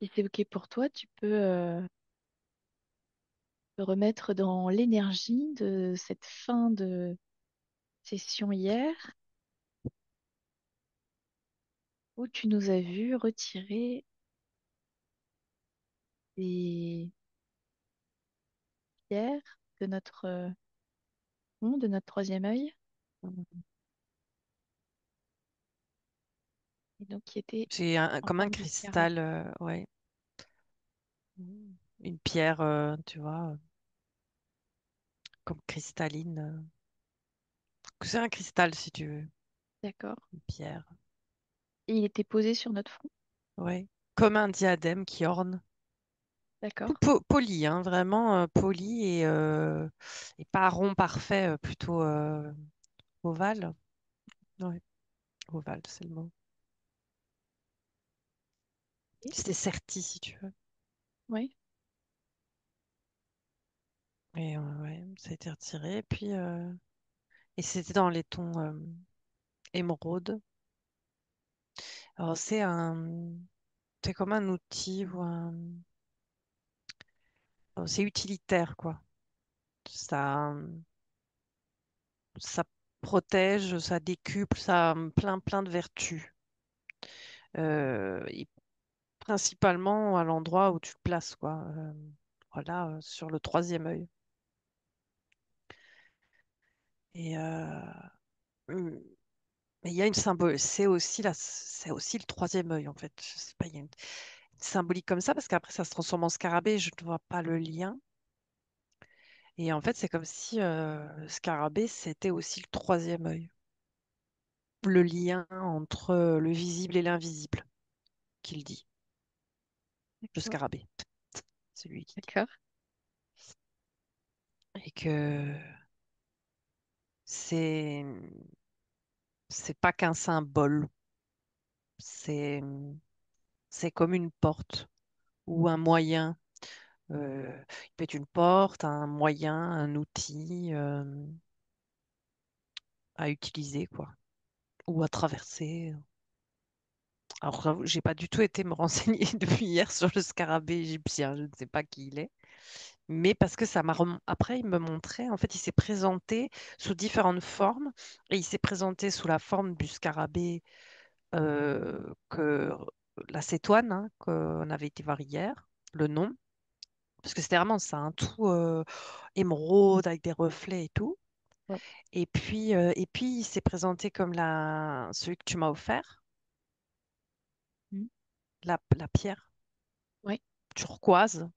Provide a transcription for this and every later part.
Si c'est OK pour toi, tu peux te remettre dans l'énergie de cette fin de session hier où tu nous as vu retirer des pierres de notre de notre troisième œil, et donc qui était J'ai en comme un forme de scarabée. cristal, ouais, une pierre, tu vois, comme cristalline. C'est un cristal si tu veux, D'accord. une pierre, Et il était posé sur notre front. ouais, comme un diadème qui orne. Tout D'accord. poli, hein, vraiment poli et pas rond parfait, plutôt ovale. Ouais, ovale, c'est le mot. Et- C'était serti si tu veux. Oui. Et ouais, ça a été retiré. Et c'était dans les tons émeraude. Alors c'est comme un outil ou c'est utilitaire quoi. Ça, ça protège, ça décuple, ça a plein de vertus. Et principalement à l'endroit où tu le places quoi. Voilà, sur le troisième œil. Et hum, mais il y a une symbole, c'est aussi le troisième œil en fait. Je sais pas, il y a une symbolique comme ça parce qu'après ça se transforme en scarabée. Je ne vois pas le lien. Et en fait, c'est comme si le scarabée, c'était aussi le troisième œil. Le lien entre le visible et l'invisible, qu'il dit. Le D'accord. scarabée, c'est lui qui dit. D'accord. Et que c'est c'est pas qu'un symbole, c'est c'est comme une porte ou un moyen. Il peut être une porte, un moyen, un outil à utiliser, quoi, ou à traverser. Alors, j'avoue, j'ai pas du tout été me renseigner depuis hier sur le scarabée égyptien. Je ne sais pas qui il est. Mais parce que après, il me montrait, en fait, il s'est présenté sous différentes formes. Et il s'est présenté sous la forme du scarabée que la cétoine, hein, qu'on avait été voir hier, le nom. Parce que c'était vraiment ça, un tout émeraude avec des reflets et tout. Ouais. Et puis il s'est présenté comme celui que tu m'as offert, Mhm. la pierre Ouais. turquoise,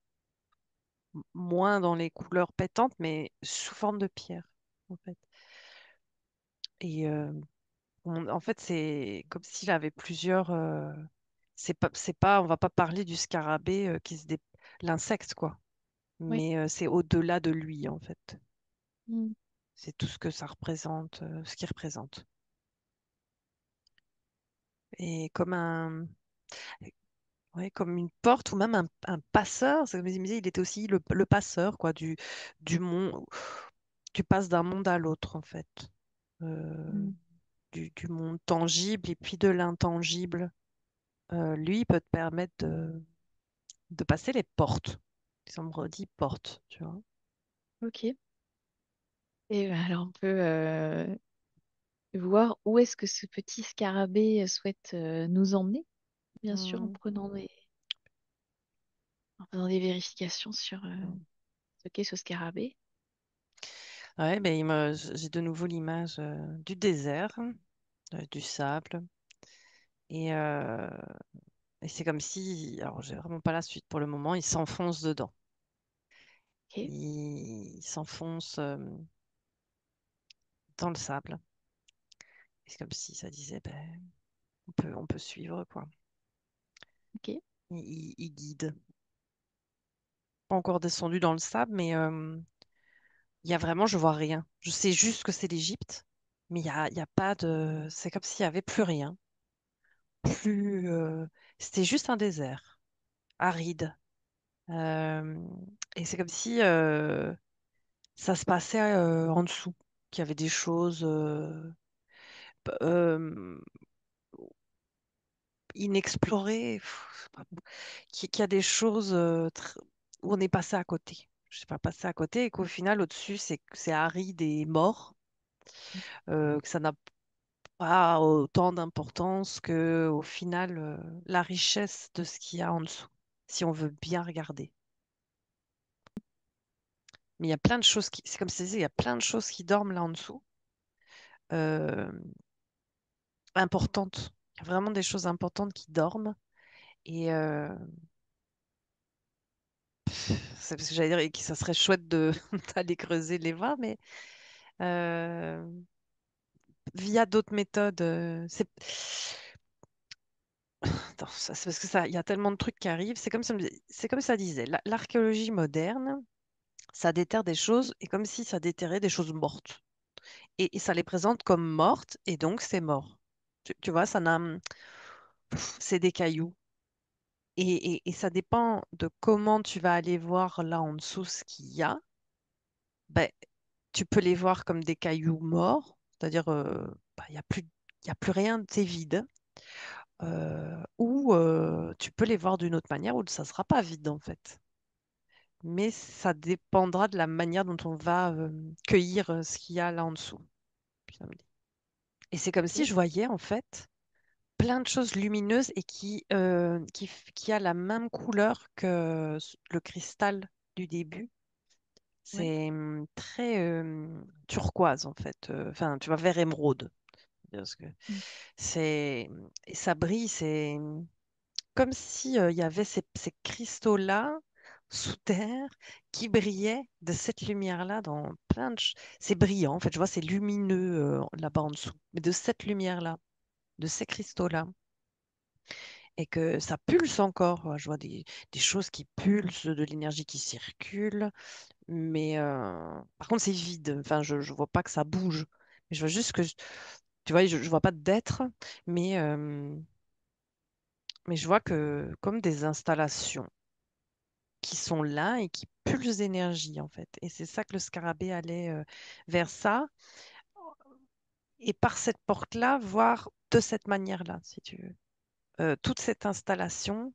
moins dans les couleurs pétantes, mais sous forme de pierre, en fait. Et en fait, c'est comme s'il avait plusieurs. On va pas parler du scarabée l'insecte, quoi. Ouais. Mais c'est au-delà de lui, en fait. Mhm. C'est tout ce que ça représente, ce qu'il représente. Et ouais, comme une porte ou même un passeur. C'est comme il me disait, il était aussi le passeur, quoi, du monde. Tu passes d'un monde à l'autre, en fait. Euh, Mhm. du monde tangible et puis de l'intangible. Lui, il peut te permettre de passer les portes. Ça me redit porte, tu vois. Ok. Et alors on peut voir où est-ce que ce petit scarabée souhaite nous emmener, bien sûr, Mm, en faisant des vérifications sur mm. ce qu'est ce scarabée. Ouais, ben, j'ai de nouveau l'image du désert, du sable. Et, euh, et c'est comme si, alors j'ai vraiment pas la suite pour le moment, il s'enfonce dedans. Ok. Il s'enfonce dans le sable. Et c'est comme si ça disait, ben, on peut suivre, quoi. Ok. Il guide. Pas encore descendu dans le sable, mais il y a vraiment, je vois rien. Je sais juste que c'est l'Égypte, mais il y a pas de. C'est comme s'il y avait plus rien. Plus. C'était juste un désert, aride. Euh, et c'est comme si ça se passait en dessous, qu'il y avait des choses. P- euh, inexploré, qu'il y a des choses où on est passé à côté. Je sais pas, passé à côté et qu'au final, au-dessus, c'est aride et mort, que ça n'a pas autant d'importance que au final, la richesse de ce qu'il y a en dessous, si on veut bien regarder. Mais il y a plein de choses c'est comme si je disais, il y a plein de choses qui dorment là en dessous, euh, importantes. Il y a vraiment des choses importantes qui dorment. Et c'est parce que j'allais dire que ça serait chouette de d'aller creuser les voies, mais euh, via d'autres méthodes, attends, c'est parce que ça, il y a tellement de trucs qui arrivent. C'est comme ça disait, l'archéologie moderne, ça déterre des choses et comme si ça déterrait des choses mortes. Et ça les présente comme mortes et donc c'est mort. Tu vois, c'est des cailloux. Et ça dépend de comment tu vas aller voir là en dessous ce qu'il y a. Ben, tu peux les voir comme des cailloux morts, c'est-à-dire bah, il y a plus rien, c'est vide. Ou tu peux les voir d'une autre manière où ça ne sera pas vide en fait. Mais ça dépendra de la manière dont on va cueillir ce qu'il y a là en dessous. Et c'est comme si Ok. je voyais en fait plein de choses lumineuses et qui a la même couleur que le cristal du début. Ouais. C'est très turquoise en fait. Enfin, tu vois, vert émeraude. Parce que Mm. et ça brille, c'est comme si il y avait ces cristaux-là sous terre qui brillaient de cette lumière-là dans plein de c'est brillant en fait, je vois, c'est lumineux là-bas en dessous, mais de cette lumière-là, de ces cristaux-là. Et que ça pulse encore. Je vois des choses qui pulsent, de l'énergie qui circule, mais par contre c'est vide. Enfin, je vois pas que ça bouge. Mais je vois juste tu vois, je vois pas d'être, mais, euh, mais je vois que comme des installations qui sont là et qui pulsent d'énergie en fait. Et c'est ça que le scarabée allait vers ça, et par cette porte-là, voir de cette manière-là, si tu veux. Toute cette installation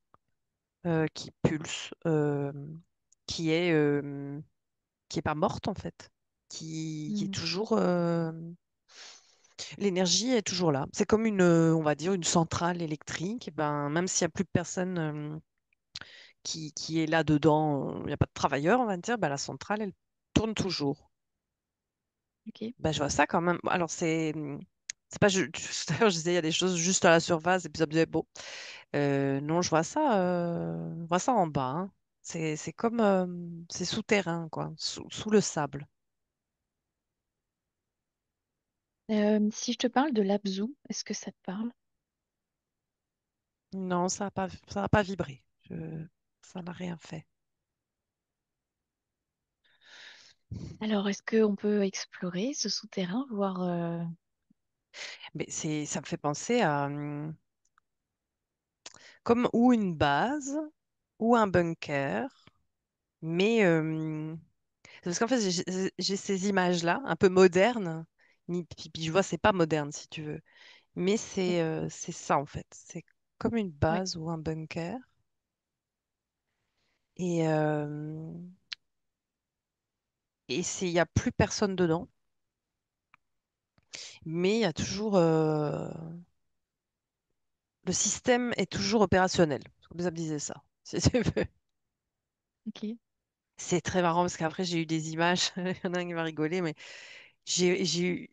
qui pulse, qui est pas morte en fait, qui est Mm. toujours, l'énergie est toujours là. C'est comme on va dire, une centrale électrique. Ben, même s'il n'y a plus de personne qui est là-dedans, il n'y a pas de travailleurs, on va dire, ben, la centrale, elle tourne toujours. Ok. Ben, je vois ça quand même. Alors, c'est pas, tout à l'heure, je disais, il y a des choses juste à la surface, et puis ça me disait, bon, non, je vois ça en bas, hein. C'est comme, c'est souterrain, quoi, sous le sable. Si je te parle de l'Abzu, est-ce que ça te parle? Non, ça n'a pas vibré. Ça n'a rien fait. Alors, est-ce qu'on peut explorer ce souterrain, voir Mais ça me fait penser à comme ou une base ou un bunker, mais c'est parce qu'en fait j'ai ces images-là, un peu modernes. Puis je vois, c'est pas moderne si tu veux, mais ouais, c'est ça en fait. C'est comme une ouais, base ou un bunker. Et il y a plus personne dedans, mais il y a toujours le système est toujours opérationnel. Comme ça me disait ça. Si tu veux. ok, C'est très marrant parce qu'après j'ai eu des images. Il y en a un qui va rigoler, mais j'ai eu.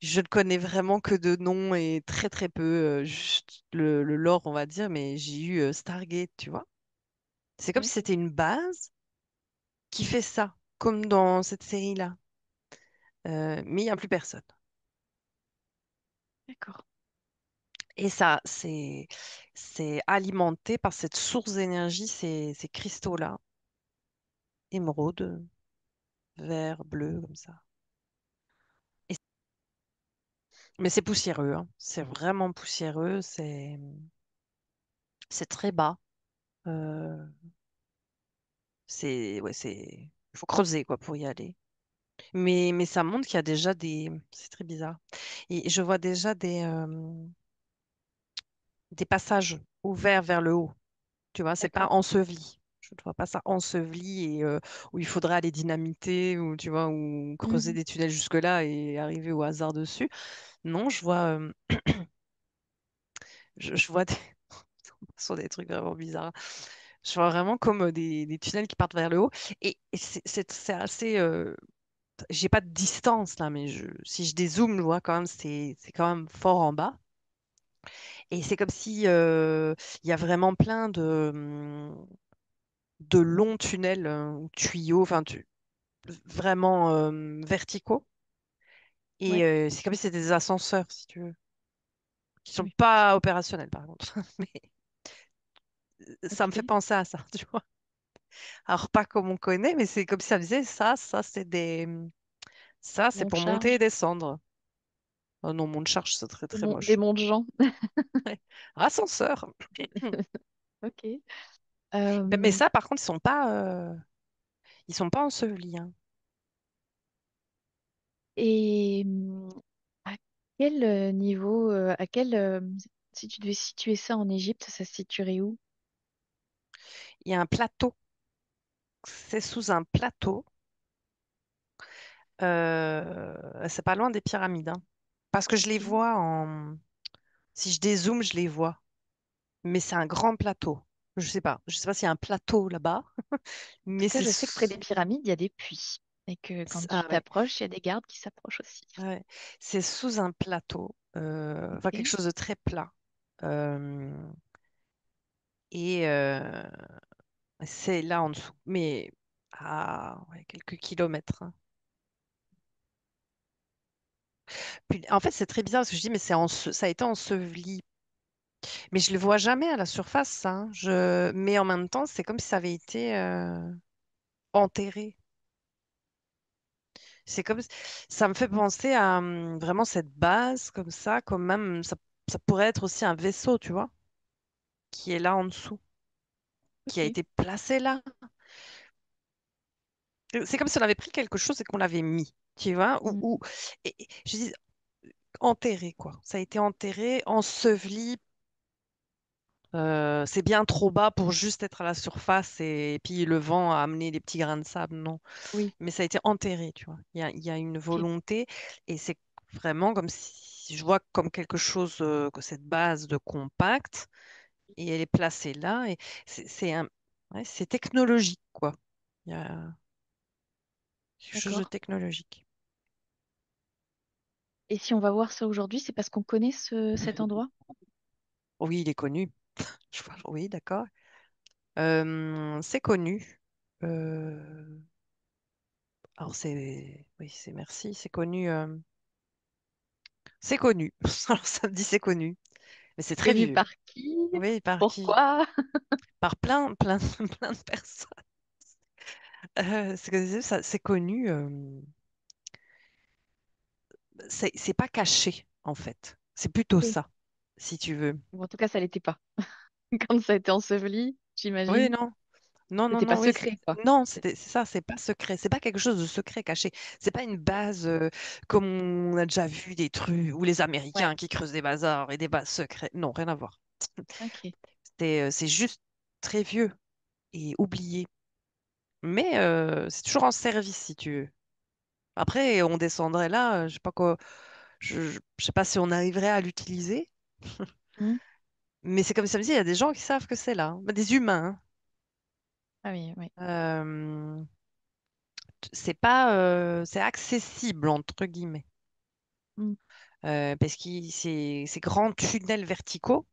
Je ne connais vraiment que de noms et très très peu, juste le lore, on va dire, mais j'ai eu Stargate, tu vois. C'est comme si ouais, c'était une base qui fait ça, comme dans cette série-là. Mais il n'y a plus personne. d'accord. Et ça, c'est alimenté par cette source d'énergie, ces cristaux-là, émeraude, vert, bleu, comme ça. Et- mais c'est poussiéreux, hein. C'est vraiment poussiéreux, c'est très bas. Euh, ouais, il faut creuser quoi pour y aller. Mais ça montre qu'il y a déjà c'est très bizarre. Et je vois déjà des passages ouverts vers le haut. Tu vois, c'est pas D'accord. enseveli. Je ne vois pas ça enseveli et où il faudrait aller dynamiter ou tu vois ou creuser Mhm. des tunnels jusque-là et arriver au hasard dessus. Non, je vois des ce sont des trucs vraiment bizarres. Je vois vraiment comme des tunnels qui partent vers le haut et c'est assez j'ai pas de distance là mais si je dézoome, je vois quand même c'est quand même fort en bas et c'est comme si il y a vraiment plein de longs tunnels ou tuyaux vraiment verticaux. Et Ouais. c'est comme si c'était des ascenseurs, si tu veux, qui sont Oui. pas opérationnels, par contre. Mais ça me fait Ok. penser à ça, tu vois. Alors, pas comme on connaît, mais c'est comme si ça me disait, ça, c'est Monte pour monter et charge. descendre. Oh non, mon charge, c'est très, très Des moche. monts de gens. Ouais. Ascenseur. Ok. Mais Euh, ça, par contre, ils sont pas ensevelis, hein. et à quel niveau, si tu devais situer ça en Égypte, ça se situerait où? Il y a un plateau. C'est sous un plateau. C'est pas loin des pyramides, hein. Parce que je les Ok. vois en... Si je dézoome, je les vois. Mais c'est un grand plateau. Je sais pas s'il y a un plateau là-bas, En tout mais cas, je sais que près des pyramides, il y a des puits. Et que quand tu ah ouais, t'approches, il y a des gardes qui s'approchent aussi. ouais. C'est sous un plateau, enfin quelque Ok. chose de très plat. Euh, et c'est là en dessous, mais à ouais, quelques kilomètres, hein. Puis, en fait, c'est très bizarre parce que je dis, mais ça a été enseveli. Mais je le vois jamais à la surface, ça, hein. Mais en même temps, c'est comme si ça avait été enterré. C'est comme, ça me fait penser à vraiment cette base comme ça, comme même ça pourrait être aussi un vaisseau, tu vois, qui est là en dessous, qui a Ok. été placé là. C'est comme si on avait pris quelque chose et qu'on l'avait mis, tu vois, Mm. je dis enterré quoi. Ça a été enterré, enseveli. C'est bien trop bas pour juste être à la surface et puis le vent a amené des petits grains de sable, non. Oui. Mais ça a été enterré, tu vois. Il y a une Ok. volonté et c'est vraiment comme si je vois comme quelque chose, que cette base de compact et elle est placée là et ouais, c'est technologique, quoi. Il y a quelque chose de D'accord. technologique. Et si on va voir ça aujourd'hui, c'est parce qu'on connaît cet endroit? Oui, il est connu. Oui, d'accord. C'est connu. Euh, alors oui, c'est merci, c'est connu. C'est connu. Alors ça me dit c'est connu, mais c'est très Connu vieux. par qui? Oui, par qui? Pourquoi? Par plein de personnes. C'est connu. C'est pas caché, en fait. C'est plutôt Ok. ça, si tu veux. Bon, en tout cas, ça l'était pas. Quand ça a été enseveli, Oui, j'imagine. non. Non, non, C'était pas non, oui. secret, quoi. Non, c'est ça, c'est pas secret. C'est pas quelque chose de secret caché. C'est pas une base comme on a déjà vu des trucs ou les Ouais. Américains qui creusent des bazars et des bases secrètes. Non, rien à voir. Ok. C'est juste très vieux et oublié. Mais c'est toujours en service, si tu veux. Après, on descendrait là, je sais pas quoi, je sais pas si on arriverait à l'utiliser, Hmm. mais c'est comme ça me dit, il y a des gens qui savent que c'est là, hein. Bah, des humains, Ah oui, oui. hein. C'est pas, c'est accessible entre guillemets, Hmm. parce que ces grands tunnels verticaux,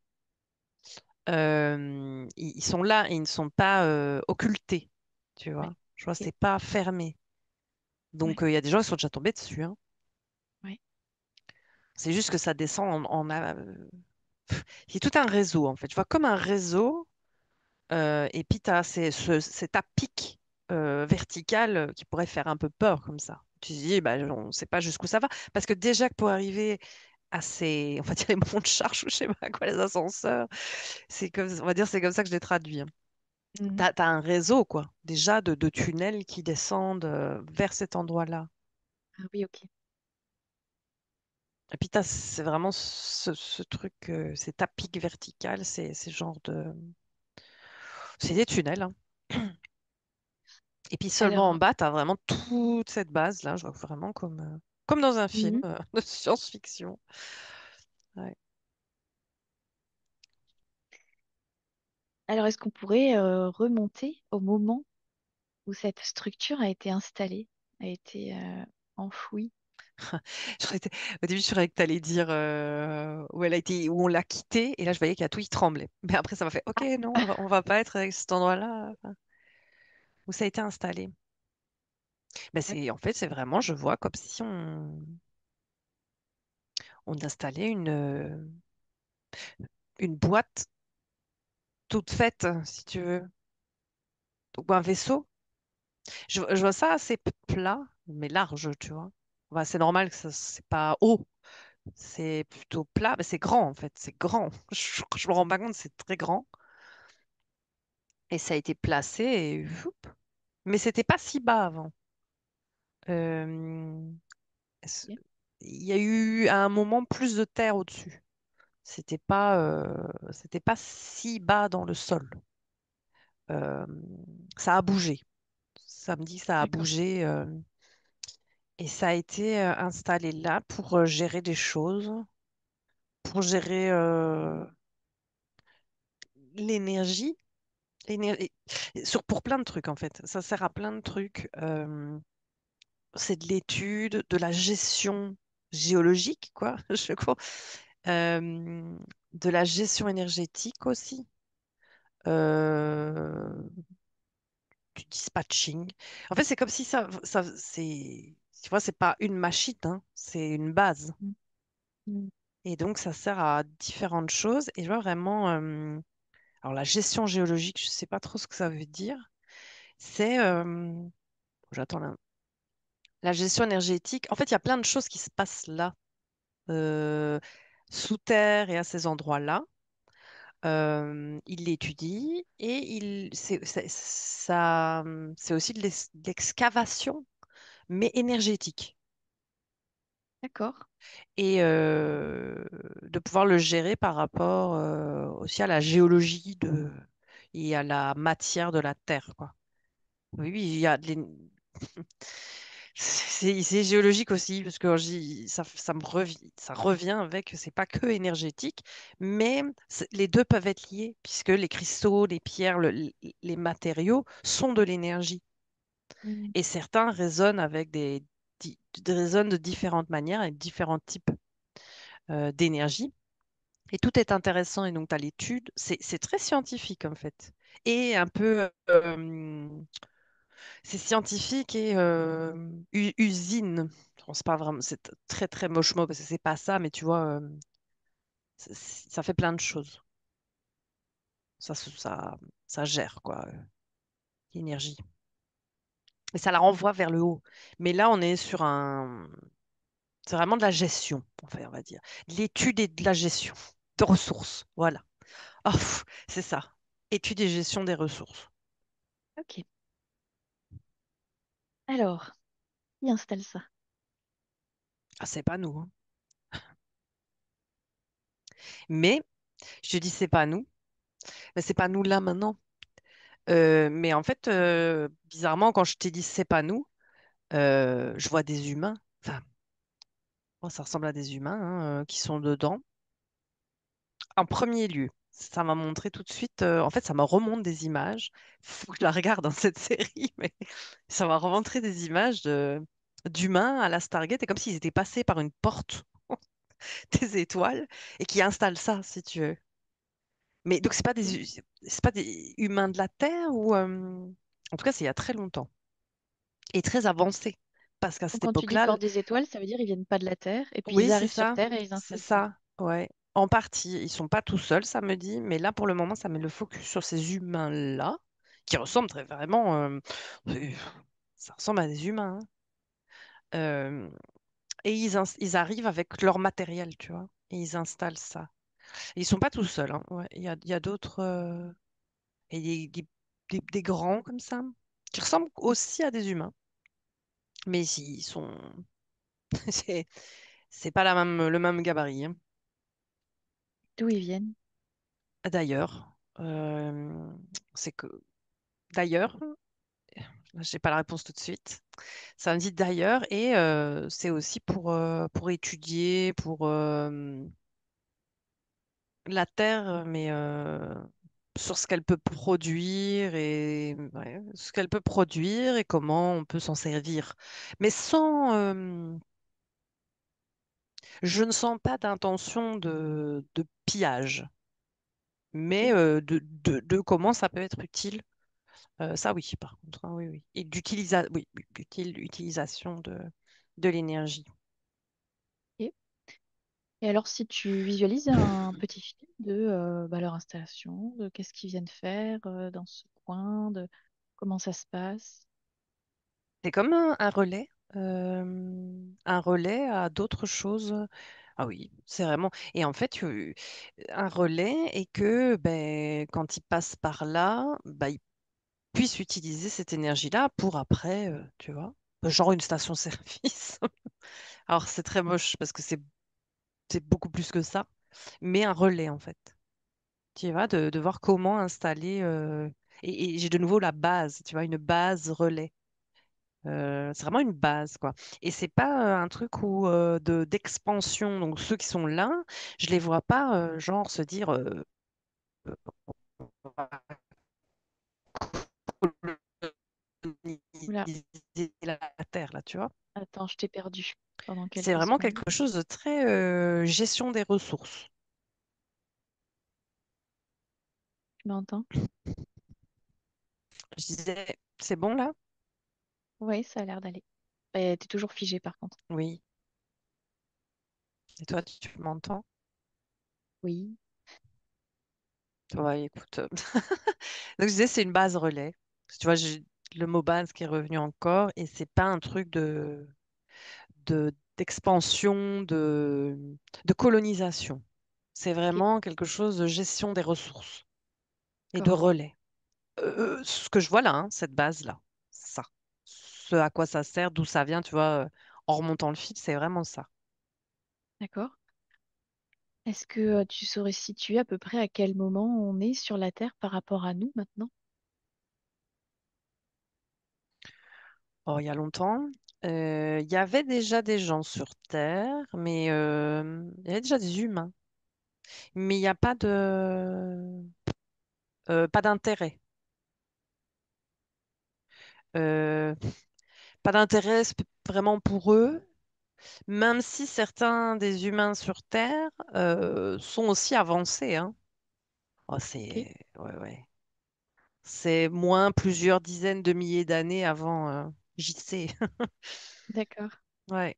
ils sont là et ils ne sont pas occultés, tu Ouais. vois. Je vois, Ok. c'est pas fermé. Donc Ouais. il y a des gens qui sont déjà tombés dessus, hein. Ouais. C'est juste que ça descend c'est tout un réseau en fait. Tu vois, comme un réseau. Et puis, tu as cet à pic vertical qui pourrait faire un peu peur comme ça. Tu te dis, bah, on ne sait pas jusqu'où ça va. Parce que déjà que pour arriver à ces, on va dire les monts de charge, ou je sais pas quoi, les ascenseurs, on va dire, c'est comme ça que je les traduis, hein. Mhm. T'as un réseau, quoi, déjà de tunnels qui descendent vers cet endroit-là. Ah oui, ok. Et puis, c'est vraiment ce truc, c'est à pic vertical, c'est genre de. C'est des tunnels, hein. Et puis seulement en Alors, bas, tu as vraiment toute cette base-là, je vois vraiment comme dans un film mhm. de science-fiction. Ouais. Alors est-ce qu'on pourrait remonter au moment où cette structure a été installée, a été enfouie? Au début, je croyais que tu allais dire où elle a été, où on l'a quittée, et là, je voyais qu'il y a tout, il tremblait. Mais après, ça m'a fait, ok, non, on va pas être à cet endroit-là où ça a été installé. Mais en fait, c'est vraiment, je vois comme si on installait une boîte toute faite, si tu veux, ou un vaisseau. Je vois ça assez plat, mais large, tu vois. Bah, c'est normal que ça, c'est pas haut, c'est plutôt plat, mais c'est grand en fait, c'est grand. Je me rends pas compte, c'est très grand. Et ça a été placé et voup. Mais c'était pas si bas avant. Euh, est-ce- Ok. il y a eu à un moment plus de terre au-dessus. C'était pas si bas dans le sol. Euh, Ça a bougé. Ça me dit que ça a D'accord. bougé. Et ça a été installé là pour gérer des choses, pour gérer l'énergie, l'éner- pour plein de trucs en fait. Ça sert à plein de trucs. C'est de l'étude, de la gestion géologique, quoi, je crois. Euh, de la gestion énergétique aussi. Euh, du dispatching. En fait, c'est comme si tu vois, c'est pas une machine, hein, c'est une base. Mm. Mm. Et donc, ça sert à différentes choses. Et je vois vraiment, alors la gestion géologique, je sais pas trop ce que ça veut dire. C'est, j'attends là. La gestion énergétique. En fait, il y a plein de choses qui se passent là, euh, sous terre et à ces endroits-là. Il l'étudie et c'est aussi de l'excavation, mais énergétique. D'accord. Et de pouvoir le gérer par rapport aussi à la géologie et à la matière de la Terre, quoi. Oui, oui, il y a c'est géologique aussi, parce que quand ça revient avec, c'est pas que énergétique, mais les deux peuvent être liés, puisque les cristaux, les pierres, les matériaux sont de l'énergie. Mm. Et certains résonnent avec résonnent de différentes manières et différents types d'énergie. Et tout est intéressant, et donc tu as l'étude, c'est très scientifique en fait. Et un peu, c'est scientifique et usine. Bon, c'est pas vraiment, c'est très très moche mot parce que c'est pas ça, mais tu vois, ça fait plein de choses. Ça gère quoi, l'énergie. Et ça la renvoie vers le haut. Mais là, on est sur c'est vraiment de la gestion, enfin, on va dire. De l'étude et de la gestion de ressources. Voilà. Oh, c'est ça. Étude et gestion des ressources. Ok. Alors, qui installe ça? Ah, c'est pas nous, hein. Mais, je te dis, c'est pas nous. Mais c'est pas nous là maintenant. Mais en fait, bizarrement, quand je t'ai dit c'est pas nous, je vois des humains. Enfin, moi, ça ressemble à des humains hein, qui sont dedans. En premier lieu, ça m'a montré tout de suite. En fait, ça me remonte des images. Faut que je la regarde dans cette série, mais ça m'a remontré des images d'humains à la Stargate. Et comme s'ils étaient passés par une porte des étoiles et qui installent ça, si tu veux. Mais donc, Ok. c'est pas des humains de la Terre ou. En tout cas, c'est il y a très longtemps et très avancé. Parce qu'à Donc cette quand tu dis époque-là, porte des étoiles, ça veut dire ils viennent pas de la Terre et puis oui, ils c'est arrivent sur ça. Terre et ils C'est installent ça. ça. Ouais. En partie. Ils sont pas tout seuls, ça me dit. Mais là, pour le moment, ça met le focus sur ces humains-là, qui ressemblent très vraiment. Euh, Ça ressemble à des humains, hein. Euh, et ils arrivent avec leur matériel, tu vois. Et ils installent ça. Et ils sont pas tout seuls, hein. Ouais, il y a d'autres. Et des grands comme ça, qui ressemblent aussi à des humains. Mais ils sont. C'est pas le même gabarit, hein. D'où ils viennent? D'ailleurs, c'est que d'ailleurs, j'ai pas la réponse tout de suite. Ça me dit d'ailleurs et c'est aussi pour étudier, pour la Terre, mais sur ce qu'elle peut produire et ouais, ce qu'elle peut produire et comment on peut s'en servir. Mais sans, je ne sens pas d'intention de pillage, mais Ok. de comment ça peut être utile. Ça oui, par contre, hein, oui, oui. Et oui, oui, utilisation de l'énergie. Ok. Et alors, si tu visualises un petit film de bah, leur installation, de qu'est-ce qu'ils viennent faire dans ce coin, de comment ça se passe. C'est comme un relais à d'autres choses. Ah oui, c'est vraiment. Et en fait, un relais et que ben, quand ils passent par là, bah, ils puissent utiliser cette énergie-là pour après, tu vois, genre une station-service. Alors c'est très moche parce que c'est beaucoup plus que ça, mais un relais en fait. Tu vois, de voir comment installer. Et j'ai de nouveau la base, tu vois, une base relais. C'est vraiment une base, quoi. Et c'est pas un truc où, d'expansion. Donc ceux qui sont là, je les vois pas genre se dire on va Oula, coloniser la Terre, là, tu vois. attends, je t'ai perdu pendant C'est quelques vraiment secondes. quelque chose de très gestion des ressources. Tu m'entends? Je disais, c'est bon là? Oui, ça a l'air d'aller. Et t'es toujours figé par contre. Oui. Et toi, tu m'entends? Oui, Ouais, écoute. Donc je disais, c'est une base relais. Tu vois, j'ai le mot base qui est revenu encore, et c'est pas un truc d'expansion, de colonisation. C'est ok, vraiment quelque chose de gestion des ressources et de d'accord, relais. Ce que je vois là, hein, cette base-là, ça. Ce à quoi ça sert, d'où ça vient, tu vois, en remontant le fil, c'est vraiment ça. d'accord. Est-ce que tu saurais situer à peu près à quel moment on est sur la Terre par rapport à nous maintenant? Oh, il y a longtemps, il y avait déjà des gens sur Terre, mais il y avait déjà des humains. Mais il n'y a pas d'intérêt. Euh, Pas d'intérêt vraiment pour eux, même si certains des humains sur Terre sont aussi avancés, hein. Oh, Ok, ouais, ouais. C'est moins plusieurs dizaines de milliers d'années avant JC. d'accord. Ouais.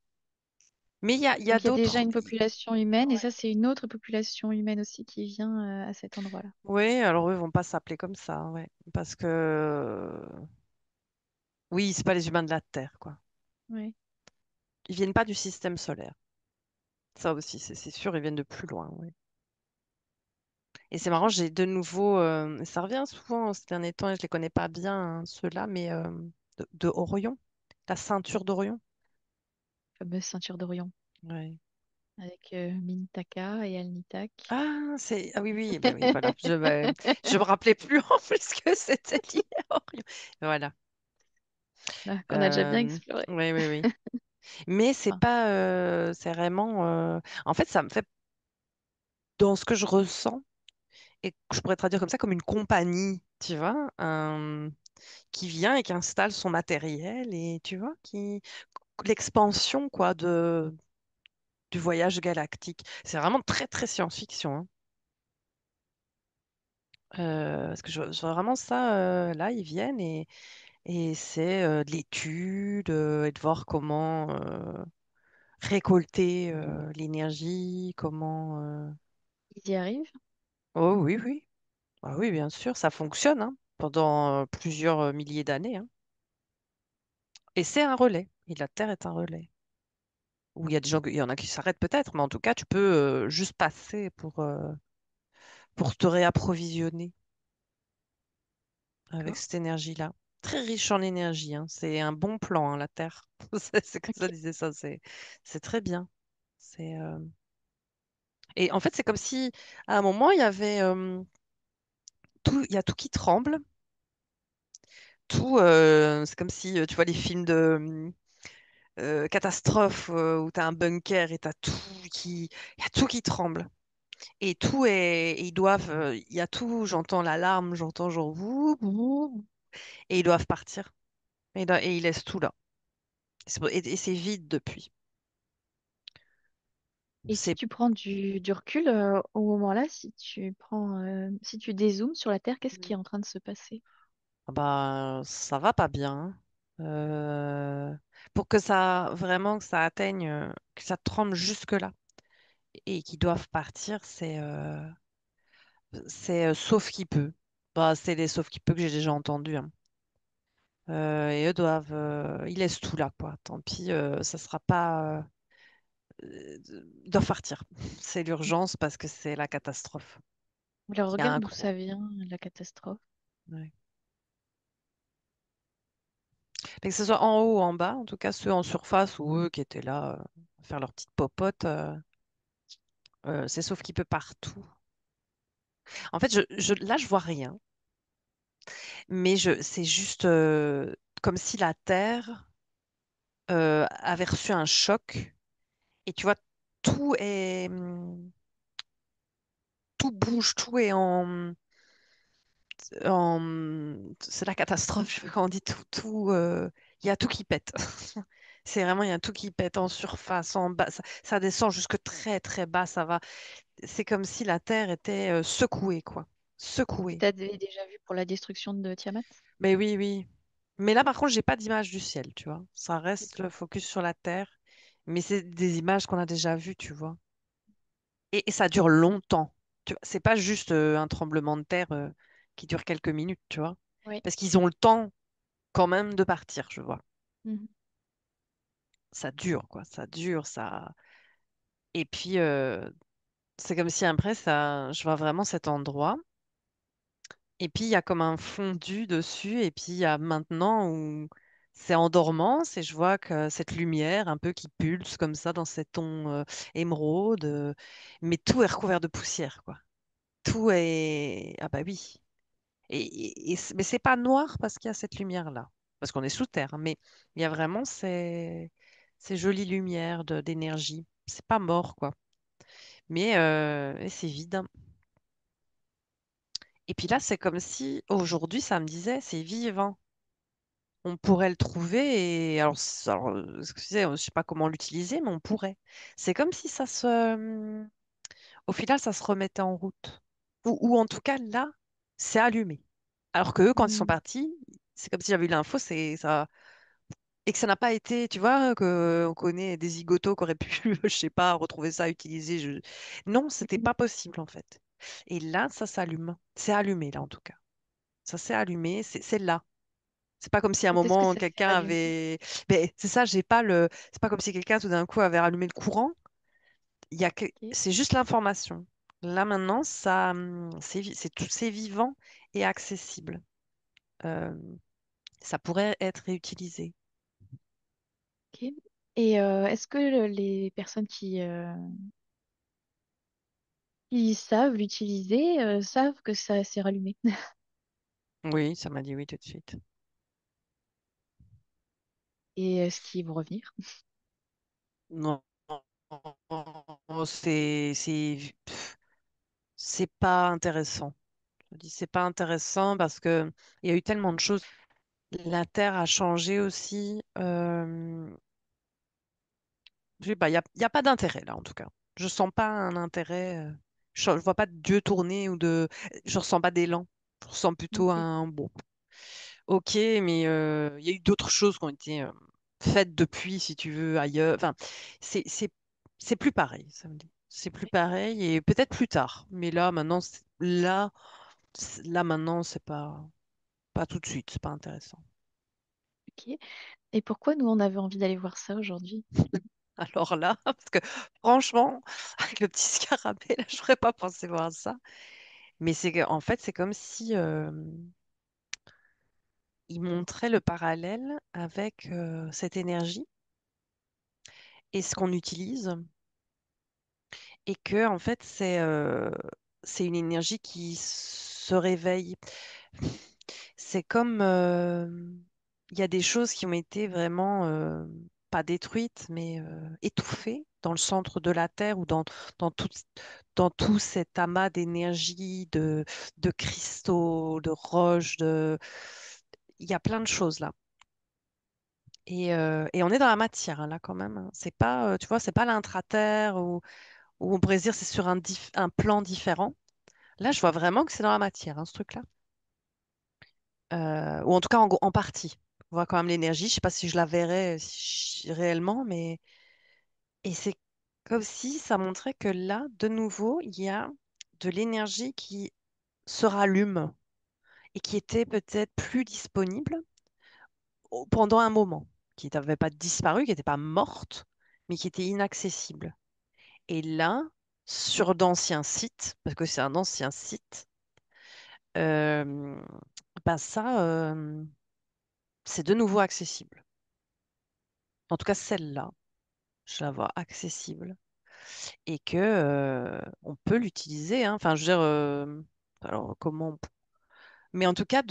Mais il y a Donc il y a déjà d'autres. une population humaine et ça c'est une autre population humaine aussi qui vient à cet endroit-là. Oui, alors eux vont pas s'appeler comme ça, ouais. Parce que oui, c'est pas les humains de la Terre, quoi. Oui, Ils viennent pas du système solaire. Ça aussi, c'est sûr, ils viennent de plus loin, ouais. Et c'est marrant, ok. j'ai de nouveau, ça revient souvent ces derniers temps, et je les connais pas bien, hein, ceux-là, mais de Orion, la ceinture d'Orion. Fameuse ceinture d'Orion Ouais. avec Mintaka et Alnitak. Ah oui, oui, ben oui, voilà. Je me rappelais plus en plus que c'était lié à Orion. Voilà. Ah, qu'on a déjà bien exploré. Oui, oui, oui. Mais c'est Enfin, pas, c'est vraiment, en fait, ça me fait, dans ce que je ressens, et que je pourrais traduire comme ça, comme une compagnie, tu vois, qui vient et qui installe son matériel et tu vois, l'expansion quoi du voyage galactique. C'est vraiment très très science-fiction, hein. Parce que je vois vraiment ça, là, ils viennent et c'est de l'étude et de voir comment récolter l'énergie, comment. ils y arrivent. Oh oui, oui. Ah oui, bien sûr, ça fonctionne hein, pendant plusieurs milliers d'années, hein. Et c'est un relais. Et la Terre est un relais. Où il y a des gens, il y en a qui s'arrêtent peut-être, mais en tout cas, tu peux juste passer pour te réapprovisionner avec D'accord. cette énergie-là. Très riche en énergie, hein. C'est un bon plan, hein, la Terre. C'est que ça Ok. disait ça. C'est très bien. C'est, Et en fait, c'est comme si à un moment, il y avait tout, il y a tout qui tremble. Tout, c'est comme si, tu vois, les films de catastrophe où tu as un bunker et t'as tout il y a tout qui tremble. Et tout est, et ils doivent, il y a tout, j'entends l'alarme, j'entends genre wouh, wouh, et ils doivent partir. Et ils laissent tout là. Et c'est vide depuis. Et si C'est, tu prends du recul au moment-là, si tu dézoomes sur la Terre, qu'est-ce qui est en train de se passer? ah bah, ça va pas bien. Euh, pour que ça, vraiment, que ça atteigne, que ça tremble jusque-là et qu'ils doivent partir, c'est sauf qui peut. Bah, c'est les sauf qui peut que j'ai déjà entendus, hein. Et eux doivent, ils laissent tout là, quoi. Tant pis, ça sera pas. Ils doivent partir. C'est l'urgence parce que c'est la catastrophe. Alors Il y a regarde un d'où gros. ça vient, la catastrophe. Ouais. Mais que ce soit en haut ou en bas, en tout cas ceux en surface ou eux qui étaient là à faire leur petite popote, c'est sauf qui peut partout. En fait, là, je vois rien, mais c'est juste comme si la Terre avait reçu un choc. Et tu vois, tout est, tout bouge, tout est c'est la catastrophe. Quand on dit tout, il y a tout qui pète. C'est vraiment, il y a tout qui pète en surface, en bas. Ça descend jusque très, très bas. Ça va. C'est comme si la Terre était secouée, quoi. Et Secouée. t'as déjà vu pour la destruction de Tiamat? Mais oui, oui. Mais là, par contre, j'ai pas d'image du ciel, tu vois. Ça reste D'accord. le focus sur la Terre. Mais c'est des images qu'on a déjà vues, tu vois. Et ça dure longtemps. Tu vois. C'est pas juste un tremblement de terre qui dure quelques minutes, tu vois. Oui. Parce qu'ils ont le temps quand même de partir, je vois. Mhm. Ça dure, quoi. Ça dure, ça. Et puis, c'est comme si après, ça, je vois vraiment cet endroit. Et puis, il y a comme un fondu dessus. Et puis, il y a maintenant où c'est en dormance. Et je vois que cette lumière, un peu qui pulse comme ça dans ces tons émeraude. Mais tout est recouvert de poussière, quoi. Tout est. Ah bah oui. Mais c'est pas noir parce qu'il y a cette lumière-là. Parce qu'on est sous terre, hein, mais il y a vraiment ces jolies lumières d'énergie. C'est pas mort, quoi. Mais et c'est vide, hein. Et puis là, c'est comme si aujourd'hui, ça me disait, c'est vivant. On pourrait le trouver et alors, excusez, je sais pas comment l'utiliser, mais on pourrait. C'est comme si au final, ça se remettait en route. Ou en tout cas, là, c'est allumé. Alors que eux, quand ils sont Mhm. partis, c'est comme si j'avais eu l'info, c'est ça, et que ça n'a pas été, tu vois, que on connaît des zigotos qui auraient pu, je sais pas, retrouver ça, utiliser. Non, c'était Mhm. pas possible en fait. Et là, ça s'allume. C'est allumé là en tout cas. Ça s'est allumé, c'est là. C'est pas comme si à un Quand est-ce que moment ça s'est quelqu'un rallumé? avait. Mais c'est ça, j'ai pas le. C'est pas comme si quelqu'un tout d'un coup avait rallumé le courant. Ok. C'est juste l'information. Là maintenant, ça, c'est vivant et accessible. Euh, Ça pourrait être réutilisé. Ok. Et est-ce que les personnes qui savent l'utiliser savent que ça s'est rallumé? Oui, ça m'a dit oui tout de suite. Et est-ce qu'ils vont revenir? Non, c'est pas intéressant. Je dis c'est pas intéressant parce que il y a eu tellement de choses. La Terre a changé aussi. Je sais pas, il y a pas d'intérêt là en tout cas. Je sens pas un intérêt. Je vois pas de Dieu tourner ou de. Je ressens pas d'élan. Je ressens plutôt Ok. un bon. Ok, mais il y a eu d'autres choses qui ont été faites depuis, si tu veux, ailleurs. Enfin, c'est c'est c'est plus pareil, ça me dit. C'est plus pareil et peut-être plus tard. Mais là, maintenant, là maintenant, c'est pas tout de suite. C'est pas intéressant. Ok. Et pourquoi nous, on avait envie d'aller voir ça aujourd'hui? Alors là, parce que franchement, avec le petit scarabée, là, j'aurais pas pensé voir ça. Mais en fait, c'est comme si il montrait le parallèle avec cette énergie et ce qu'on utilise. et que en fait c'est une énergie qui se réveille. C'est comme il y a des choses qui ont été vraiment pas détruites, mais étouffées dans le centre de la Terre ou dans tout, dans tout cet amas d'énergie, de cristaux, de roches, il y a plein de choses là. Et on est dans la matière hein, là quand même, hein. C'est pas, tu vois, c'est pas l'intraterre où on pourrait se dire c'est sur un plan différent. Là, je vois vraiment que c'est dans la matière, hein, ce truc-là. Ou en tout cas en partie. On voit quand même l'énergie. Je sais pas si je la verrais réellement, mais et c'est comme si ça montrait que là, de nouveau, il y a de l'énergie qui se rallume et qui était peut-être plus disponible pendant un moment, qui n'avait pas disparu, qui n'était pas morte, mais qui était inaccessible. Et là, sur d'anciens sites, parce que c'est un ancien site, euh, bah ça, c'est de nouveau accessible. En tout cas, celle-là, je la vois accessible et que on peut l'utiliser, hein. Enfin, je veux dire, alors comment mais en tout cas,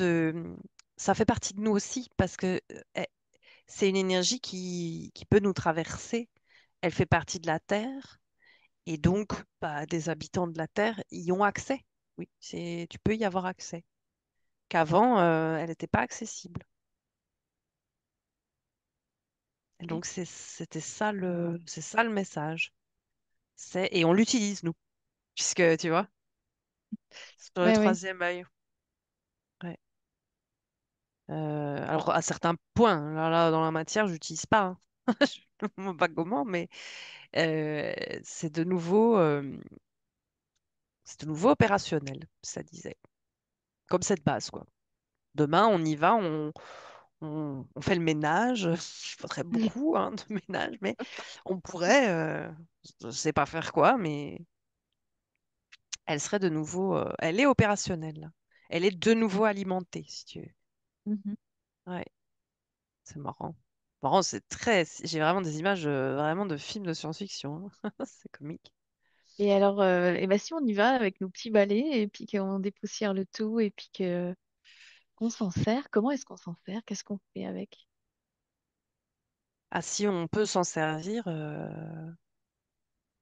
ça fait partie de nous aussi parce que c'est une énergie qui peut nous traverser. Elle fait partie de la Terre et donc bah, des habitants de la Terre y ont accès. Oui, tu peux y avoir accès. Qu'avant, elle n'était pas accessible. Et Ok. donc c'est ça le message. Et on l'utilise nous, puisque tu vois, sur le Ouais, ouais. troisième œil. Ouais. Alors à certains points, là dans la matière, je n'utilise pas, hein. Je ne sais pas comment, mais euh, c'est de nouveau, euh, c'est de nouveau opérationnel, ça disait. Comme cette base, quoi. Demain, on y va, on fait le ménage. Il faudrait beaucoup hein, de ménage, mais on pourrait, je ne sais pas faire quoi, mais elle serait de nouveau, elle est opérationnelle, là. Elle est de nouveau alimentée, si tu veux. Mhm. Ouais, c'est marrant. Marrant, j'ai vraiment des images vraiment de films de science-fiction, hein. C'est comique. Et alors, eh ben, si on y va avec nos petits balais et puis qu'on dépoussière le tout et puis que qu'on s'en sert, comment est-ce qu'on s'en sert? Qu'est-ce qu'on fait avec? Ah, si on peut s'en servir,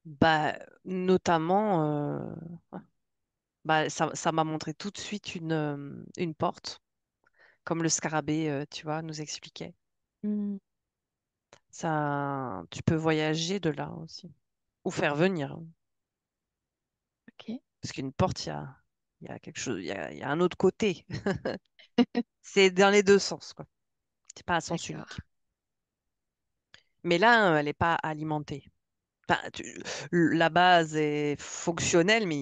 bah, notamment, bah, ça m'a montré tout de suite une porte, comme le scarabée, tu vois, nous expliquait. Hmm, Ça, tu peux voyager de là aussi, ou faire venir, hein. ok, Parce qu'une porte, il y a quelque chose, il y a un autre côté. C'est dans les deux sens, quoi. C'est pas à sens d'accord. unique. Mais là, elle n'est pas alimentée. Enfin, la base est fonctionnelle, mais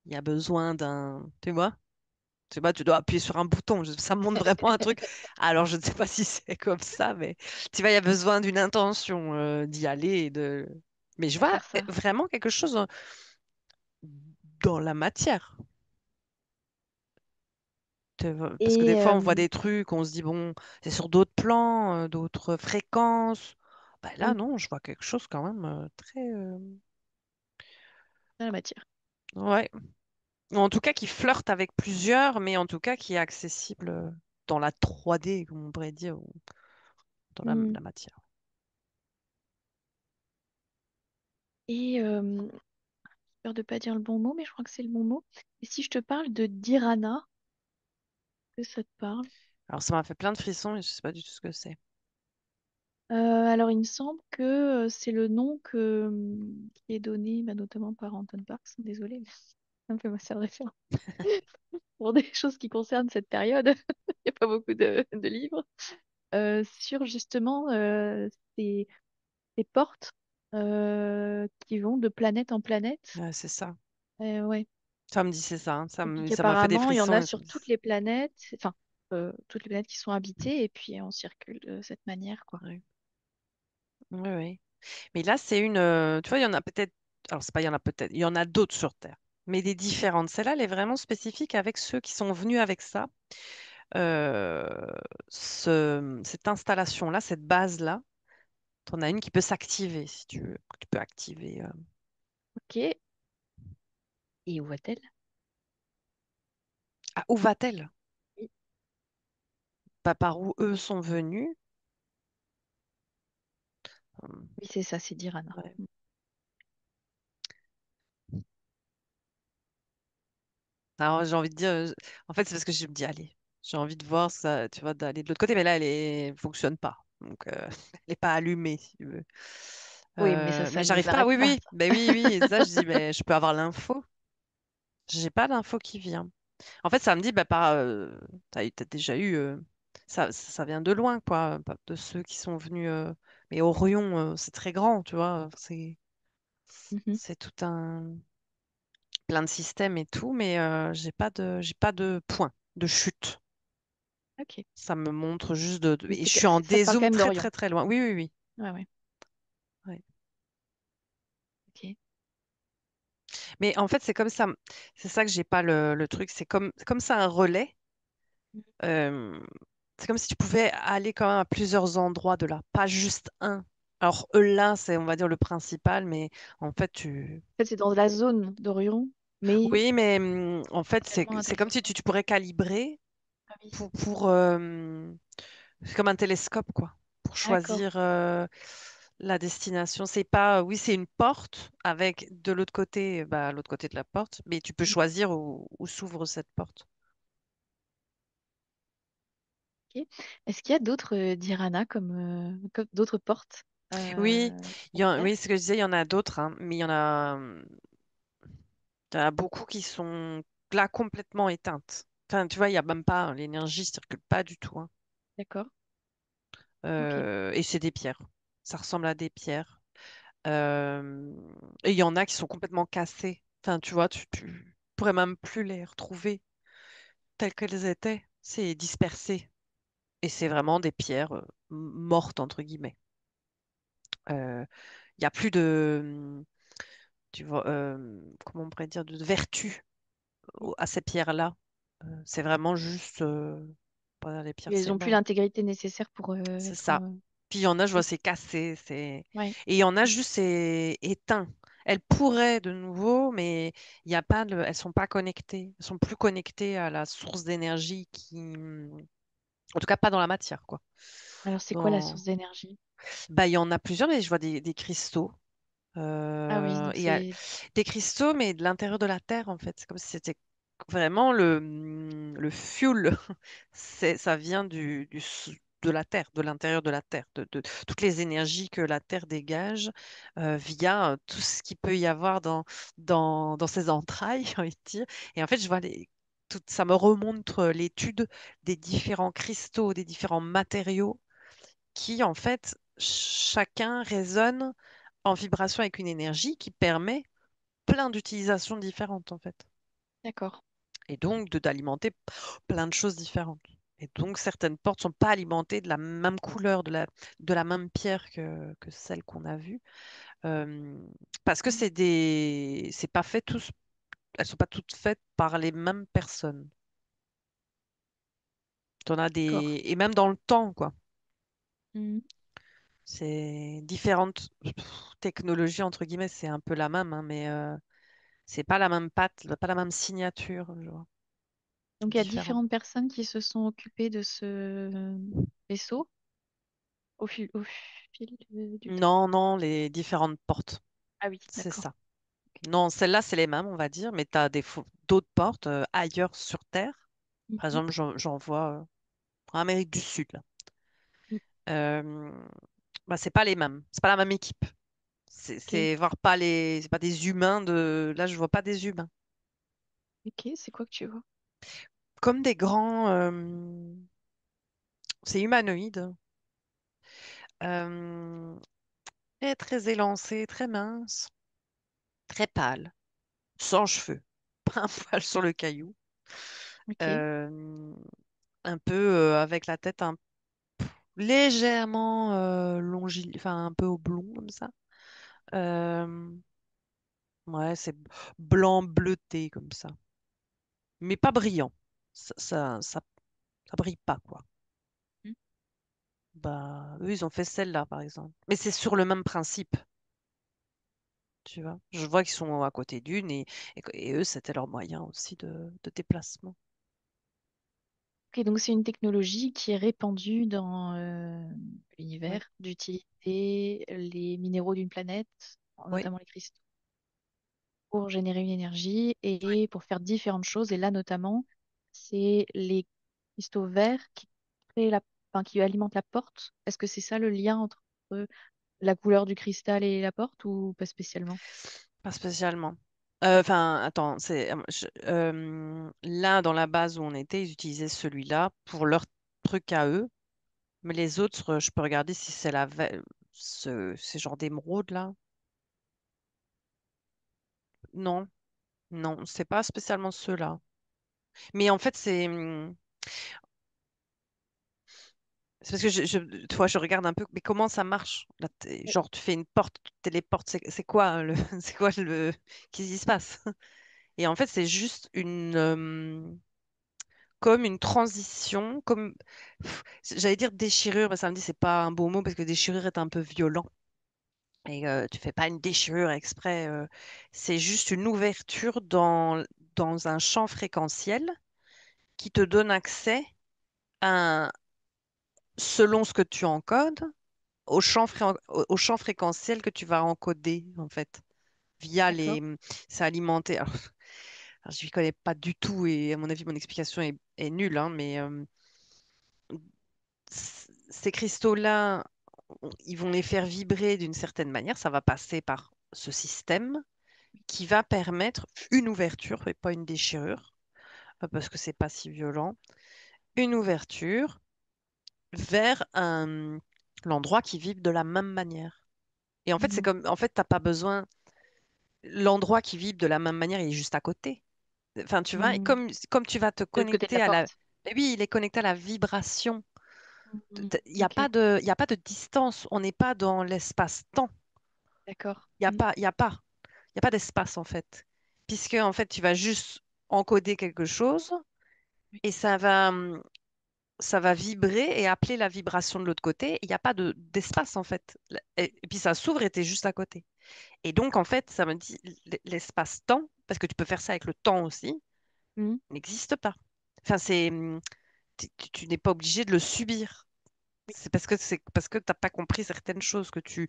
il y a besoin d'un, tu vois? Je sais pas, tu dois appuyer sur un bouton. Ça me montre vraiment un truc. Alors, je ne sais pas si c'est comme ça, mais tu vois, il y a besoin d'une intention d'y aller. Mais je À vois faire ça. vraiment quelque chose dans la matière. Parce que des Et fois, on voit des trucs, on se dit, bon, c'est sur d'autres plans, d'autres fréquences. Bah, là, oui, non, je vois quelque chose quand même très... dans la matière. Ouais. Ou en tout cas, qui flirte avec plusieurs, mais en tout cas, qui est accessible dans la 3D, comme on pourrait dire, ou dans Hmm. la matière. Et peur de pas dire le bon mot, mais je crois que c'est le bon mot. Et si je te parle de Dhyana, que ça te parle? Alors, ça m'a fait plein de frissons et je sais pas du tout ce que c'est. Alors, il me semble que c'est le nom qui est donné bah, notamment par Anton Parks. Désolée, mais ça me fait ma seule référence. Pour des choses qui concernent cette période, il n'y a pas beaucoup de livres. Sur justement ces, ces portes qui vont de planète en planète. Ouais, c'est ça. Ouais. Ça me dit c'est ça, hein. Et puis Ça m'a fait des qu'apparemment, il y en frissons. a Et ça sur me dit- toutes les planètes, enfin, toutes les planètes qui sont habitées, et puis on circule de cette manière, quoi. Ouais. Ouais, ouais. Mais là, c'est tu vois, il y en a peut-être. Alors, c'est pas il y en a peut-être. Il y en a d'autres sur Terre. Mais des différentes. Celle-là, elle est vraiment spécifique avec ceux qui sont venus avec ça. Euh, cette installation-là, cette base-là, tu en as une qui peut s'activer si tu veux. Que tu peux activer. Ok. Et où va-t-elle? Ah, où va-t-elle? Oui, Pas par où eux sont venus. Hum, oui, c'est ça, c'est d'Irana. ouais. Alors, j'ai envie de dire, en fait, c'est parce que je me dis, allez, j'ai envie de voir ça, tu vois, d'aller de l'autre côté, mais là, elle fonctionne pas. Donc, elle n'est pas allumée, si tu veux. Oui, mais ça Mais ne nous j'arrive pas, arrête oui, pas, oui, ça. ben oui, oui, et ça, je dis, mais je peux avoir l'info. J'ai pas l'info qui vient. En fait, ça me dit, bah, t'as déjà eu, ça vient de loin, quoi, pas de ceux qui sont venus. Mais Orion, c'est très grand, tu vois, Mhm. c'est tout un plein de systèmes et tout, mais j'ai pas de point de chute. Ok. Ça me montre juste Mais et je suis en ça te parle quand dézoom même très d'Orion. très très loin. Oui, oui, oui. Ouais, ouais. Ouais. Ok. Mais en fait, c'est comme ça. C'est ça que j'ai pas le truc. C'est comme ça un relais. euh, c'est comme si tu pouvais aller quand même à plusieurs endroits de là, pas juste un. Alors là, c'est on va dire le principal, mais en fait, tu. En fait, c'est dans la zone d'Orion, mais Oui, mais en fait, c'est tellement c'est comme si intelligent. tu pourrais calibrer Ah oui. pour. C'est comme un télescope, quoi, pour D'accord. choisir la destination. C'est pas, oui, c'est une porte avec de l'autre côté, bah, l'autre côté de la porte, mais tu peux choisir où s'ouvre cette porte. Ok. Est-ce qu'il y a d'autres d'Irana comme d'autres portes Oui, sur Terre? oui, ce que je disais, il y en a d'autres, hein, mais il y en a beaucoup qui sont là complètement éteintes. Enfin, tu vois, il n'y a même pas, l'énergie circule pas du tout, hein. D'accord. Ok. Et c'est des pierres. Ça ressemble à des pierres. Euh, et il y en a qui sont complètement cassées. Enfin, tu vois, tu pourrais même plus les retrouver telles qu'elles étaient. C'est dispersé. Et c'est vraiment des pierres mortes, entre guillemets. Il n'y a plus de, tu vois, comment on pourrait dire, de vertu à ces pierres-là. C'est vraiment juste, pas les pierres, Elles c'est n'ont plus mort. l'intégrité nécessaire pour C'est être. ça. Puis il y en a, je vois, Ok. c'est cassé, Ouais. et il y en a juste, c'est éteint. Elles pourraient de nouveau, mais il y a pas elles sont pas connectées. Elles sont plus connectées à la source d'énergie en tout cas, pas dans la matière, quoi. Alors, c'est quoi la Dans... source d'énergie? Bah, il y en a plusieurs, mais je vois des cristaux. Ah oui, donc Il y a c'est. des cristaux, mais de l'intérieur de la Terre, en fait. C'est comme si c'était vraiment le fuel. Ça vient de la Terre, de l'intérieur de la Terre, de toutes les énergies que la Terre dégage via tout ce qu'il peut y avoir dans ses entrailles, j'ai envie de dire. Et en fait, je vois ça me remonte l'étude des différents cristaux, des différents matériaux qui, en fait, chacun résonne en vibration avec une énergie qui permet plein d'utilisations différentes, en fait. D'accord. Et donc d'alimenter plein de choses différentes. Et donc certaines portes sont pas alimentées de la même couleur, de la même pierre que celle qu'on a vue. Euh, parce que c'est pas fait tous, elles sont pas toutes faites par les mêmes personnes. T'en as D'accord. et même dans le temps, quoi. Mhm. C'est différentes technologies, entre guillemets, c'est un peu la même, hein, mais c'est pas la même patte, pas la même signature, je vois. Donc, il y a Différent. différentes personnes qui se sont occupées de ce vaisseau au fil du temps. Non, non, les différentes portes, Ah oui, c'est d'accord. ça. Non, celles-là, c'est les mêmes, on va dire, mais tu as d'autres portes ailleurs sur Terre. Par Mhm. exemple, j'en vois en Amérique du Sud, là. Mhm. Euh, bah, c'est pas les mêmes. C'est pas la même équipe. Ok. C'est c'est pas des humains là, je vois pas des humains. Ok, c'est quoi que tu vois? Comme des grands, c'est humanoïde, euh, et très élancé, très mince, très pâle, sans cheveux, pas un poil sur le caillou. Ok. Euh, un peu avec la tête légèrement enfin un peu oblong comme ça. Euh, ouais, c'est blanc bleuté comme ça, mais pas brillant. Ça brille pas quoi. Mhm. Bah, eux, ils ont fait celle-là par exemple. Mais c'est sur le même principe. tu vois. Je vois qu'ils sont à côté d'une et eux, c'était leur moyen aussi de déplacement. Ok, donc c'est une technologie qui est répandue dans Oui, l'univers d'utiliser les minéraux d'une planète, oui, notamment les cristaux, pour générer une énergie oui. et pour faire différentes choses. Et là, notamment, c'est les cristaux verts qui créent enfin, qui alimentent la porte. Est-ce que c'est ça le lien entre la couleur du cristal et la porte ou pas spécialement? Pas spécialement. Enfin, attends, là, dans la base où on était, ils utilisaient celui-là pour leur truc à eux. Mais les autres, je peux regarder si c'est ce genre d'émeraude là. Non, non, c'est pas spécialement ceux-là. Mais en fait, c'est parce que toi, je regarde un peu, mais comment ça marche? Là, genre, tu fais une porte, tu téléportes, c'est quoi hein, c'est quoi qu'est-ce qui se passe? Et en fait, c'est juste comme une transition, j'allais dire déchirure, mais ça me dit c'est pas un beau mot parce que déchirure est un peu violent. Et tu fais pas une déchirure exprès, c'est juste une ouverture dans un champ fréquentiel qui te donne accès à selon ce que tu encodes, au champ fréquentiel que tu vas encoder, en fait, via D'accord. c'est alimenté. Alors, je ne connais pas du tout et à mon avis, mon explication est nulle, hein, mais ces cristaux-là, ils vont les faire vibrer d'une certaine manière. Ça va passer par ce système qui va permettre une ouverture et pas une déchirure, parce que c'est pas si violent, une ouverture vers l'endroit qui vibre de la même manière. Et en fait, c'est Mhm. comme, en fait, t'as pas besoin. L'endroit qui vibre de la même manière, il est juste à côté. Enfin, tu vois, et Mhm. comme tu vas te De l'autre côté de la connecter à la. porte. Mais oui, il est connecté à la vibration. Mhm. Il n'y a Ok, pas il y a pas de distance. On n'est pas dans l'espace-temps. d'accord. Il n'y a pas, il y a pas, il y a pas d'espace, en fait. Puisque, en fait, tu vas juste encoder quelque chose Oui. et ça va vibrer et appeler la vibration de l'autre côté. Il n'y a pas d'espace, en fait. Et puis, ça s'ouvre et tu es juste à côté. Et donc, en fait, ça me dit l'espace-temps, parce que tu peux faire ça avec le temps aussi, Mhm. n'existe pas. Enfin, tu n'es pas obligé de le subir. C'est parce que t'as pas compris certaines choses que tu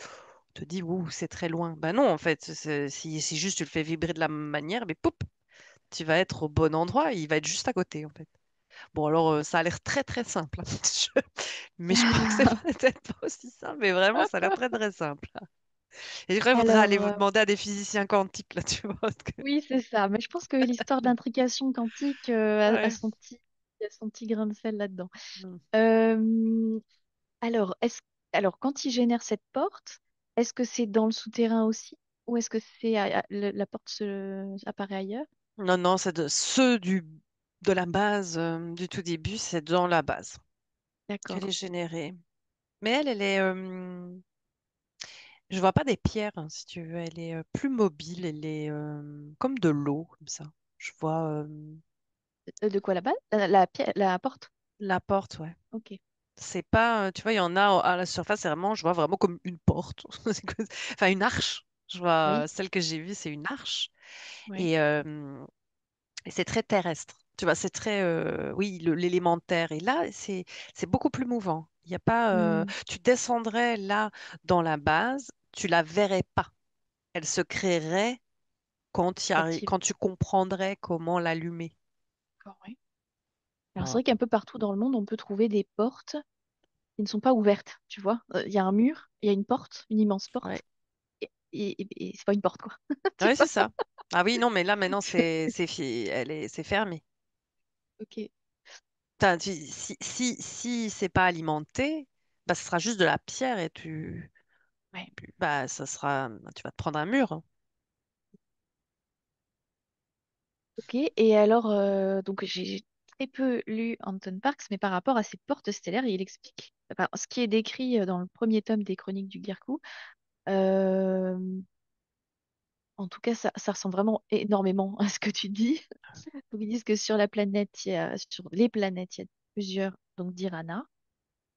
te dis, ouh, c'est très loin. Ben non, en fait, si juste tu le fais vibrer de la même manière, mais poup, tu vas être au bon endroit, il va être juste à côté, en fait. Bon, alors, ça a l'air très, très simple, hein. Mais je crois que c'est peut-être pas aussi simple, mais vraiment, ça a l'air très, très simple. Et je crois qu'il faudrait aller Alors, vous demander à des physiciens quantiques, là, tu vois. Parce que... oui, c'est ça. Mais je pense que l'histoire de l'intrication quantique a Ouais. son petit grain de sel là-dedans. Mm. Euh, alors, alors, quand il génère cette porte, est-ce que c'est dans le souterrain aussi? Ou est-ce que la porte apparaît ailleurs? Non, non, c'est de la base, du tout début, c'est dans la base qu'elle est D'accord. générée. Mais elle est, je vois pas des pierres, hein, si tu veux. Elle est plus mobile, elle est comme de l'eau, comme ça. Je vois De quoi la base? La porte? la porte, ouais. Ok. C'est pas, tu vois, il y en a à la surface, c'est vraiment, je vois vraiment comme une porte. Enfin, une arche. Je vois, Oui. celle que j'ai vue, c'est une arche. Ouais. Et, et c'est très terrestre. Tu vois, c'est très, oui, l'élémentaire. Et là, c'est beaucoup plus mouvant. Il y a pas, Hmm, tu descendrais là dans la base, tu la verrais pas. Elle se créerait s'active. quand tu comprendrais comment l'allumer. D'accord, ouais. Alors, c'est Voilà. vrai qu'un peu partout dans le monde, on peut trouver des portes qui ne sont pas ouvertes, tu vois. Il y a un mur, il y a une porte, une immense Ouais, porte, et c'est pas une porte, quoi. Tu ouais, c'est vois? ça. Ah oui, non, mais là maintenant c'est fermé. Ok. Si c'est pas alimenté, bah, ce sera juste de la pierre et Ouais. bah, tu vas te prendre un mur, hein. Ok. Et alors, donc j'ai très peu lu Anton Parks, mais par rapport à ces portes stellaires, il explique enfin, ce qui est décrit dans le premier tome des Chroniques du Guercou. euh, En tout cas, ça ressemble vraiment énormément à ce que tu dis. Donc, ils disent que sur les planètes, il y a plusieurs donc d'Irana,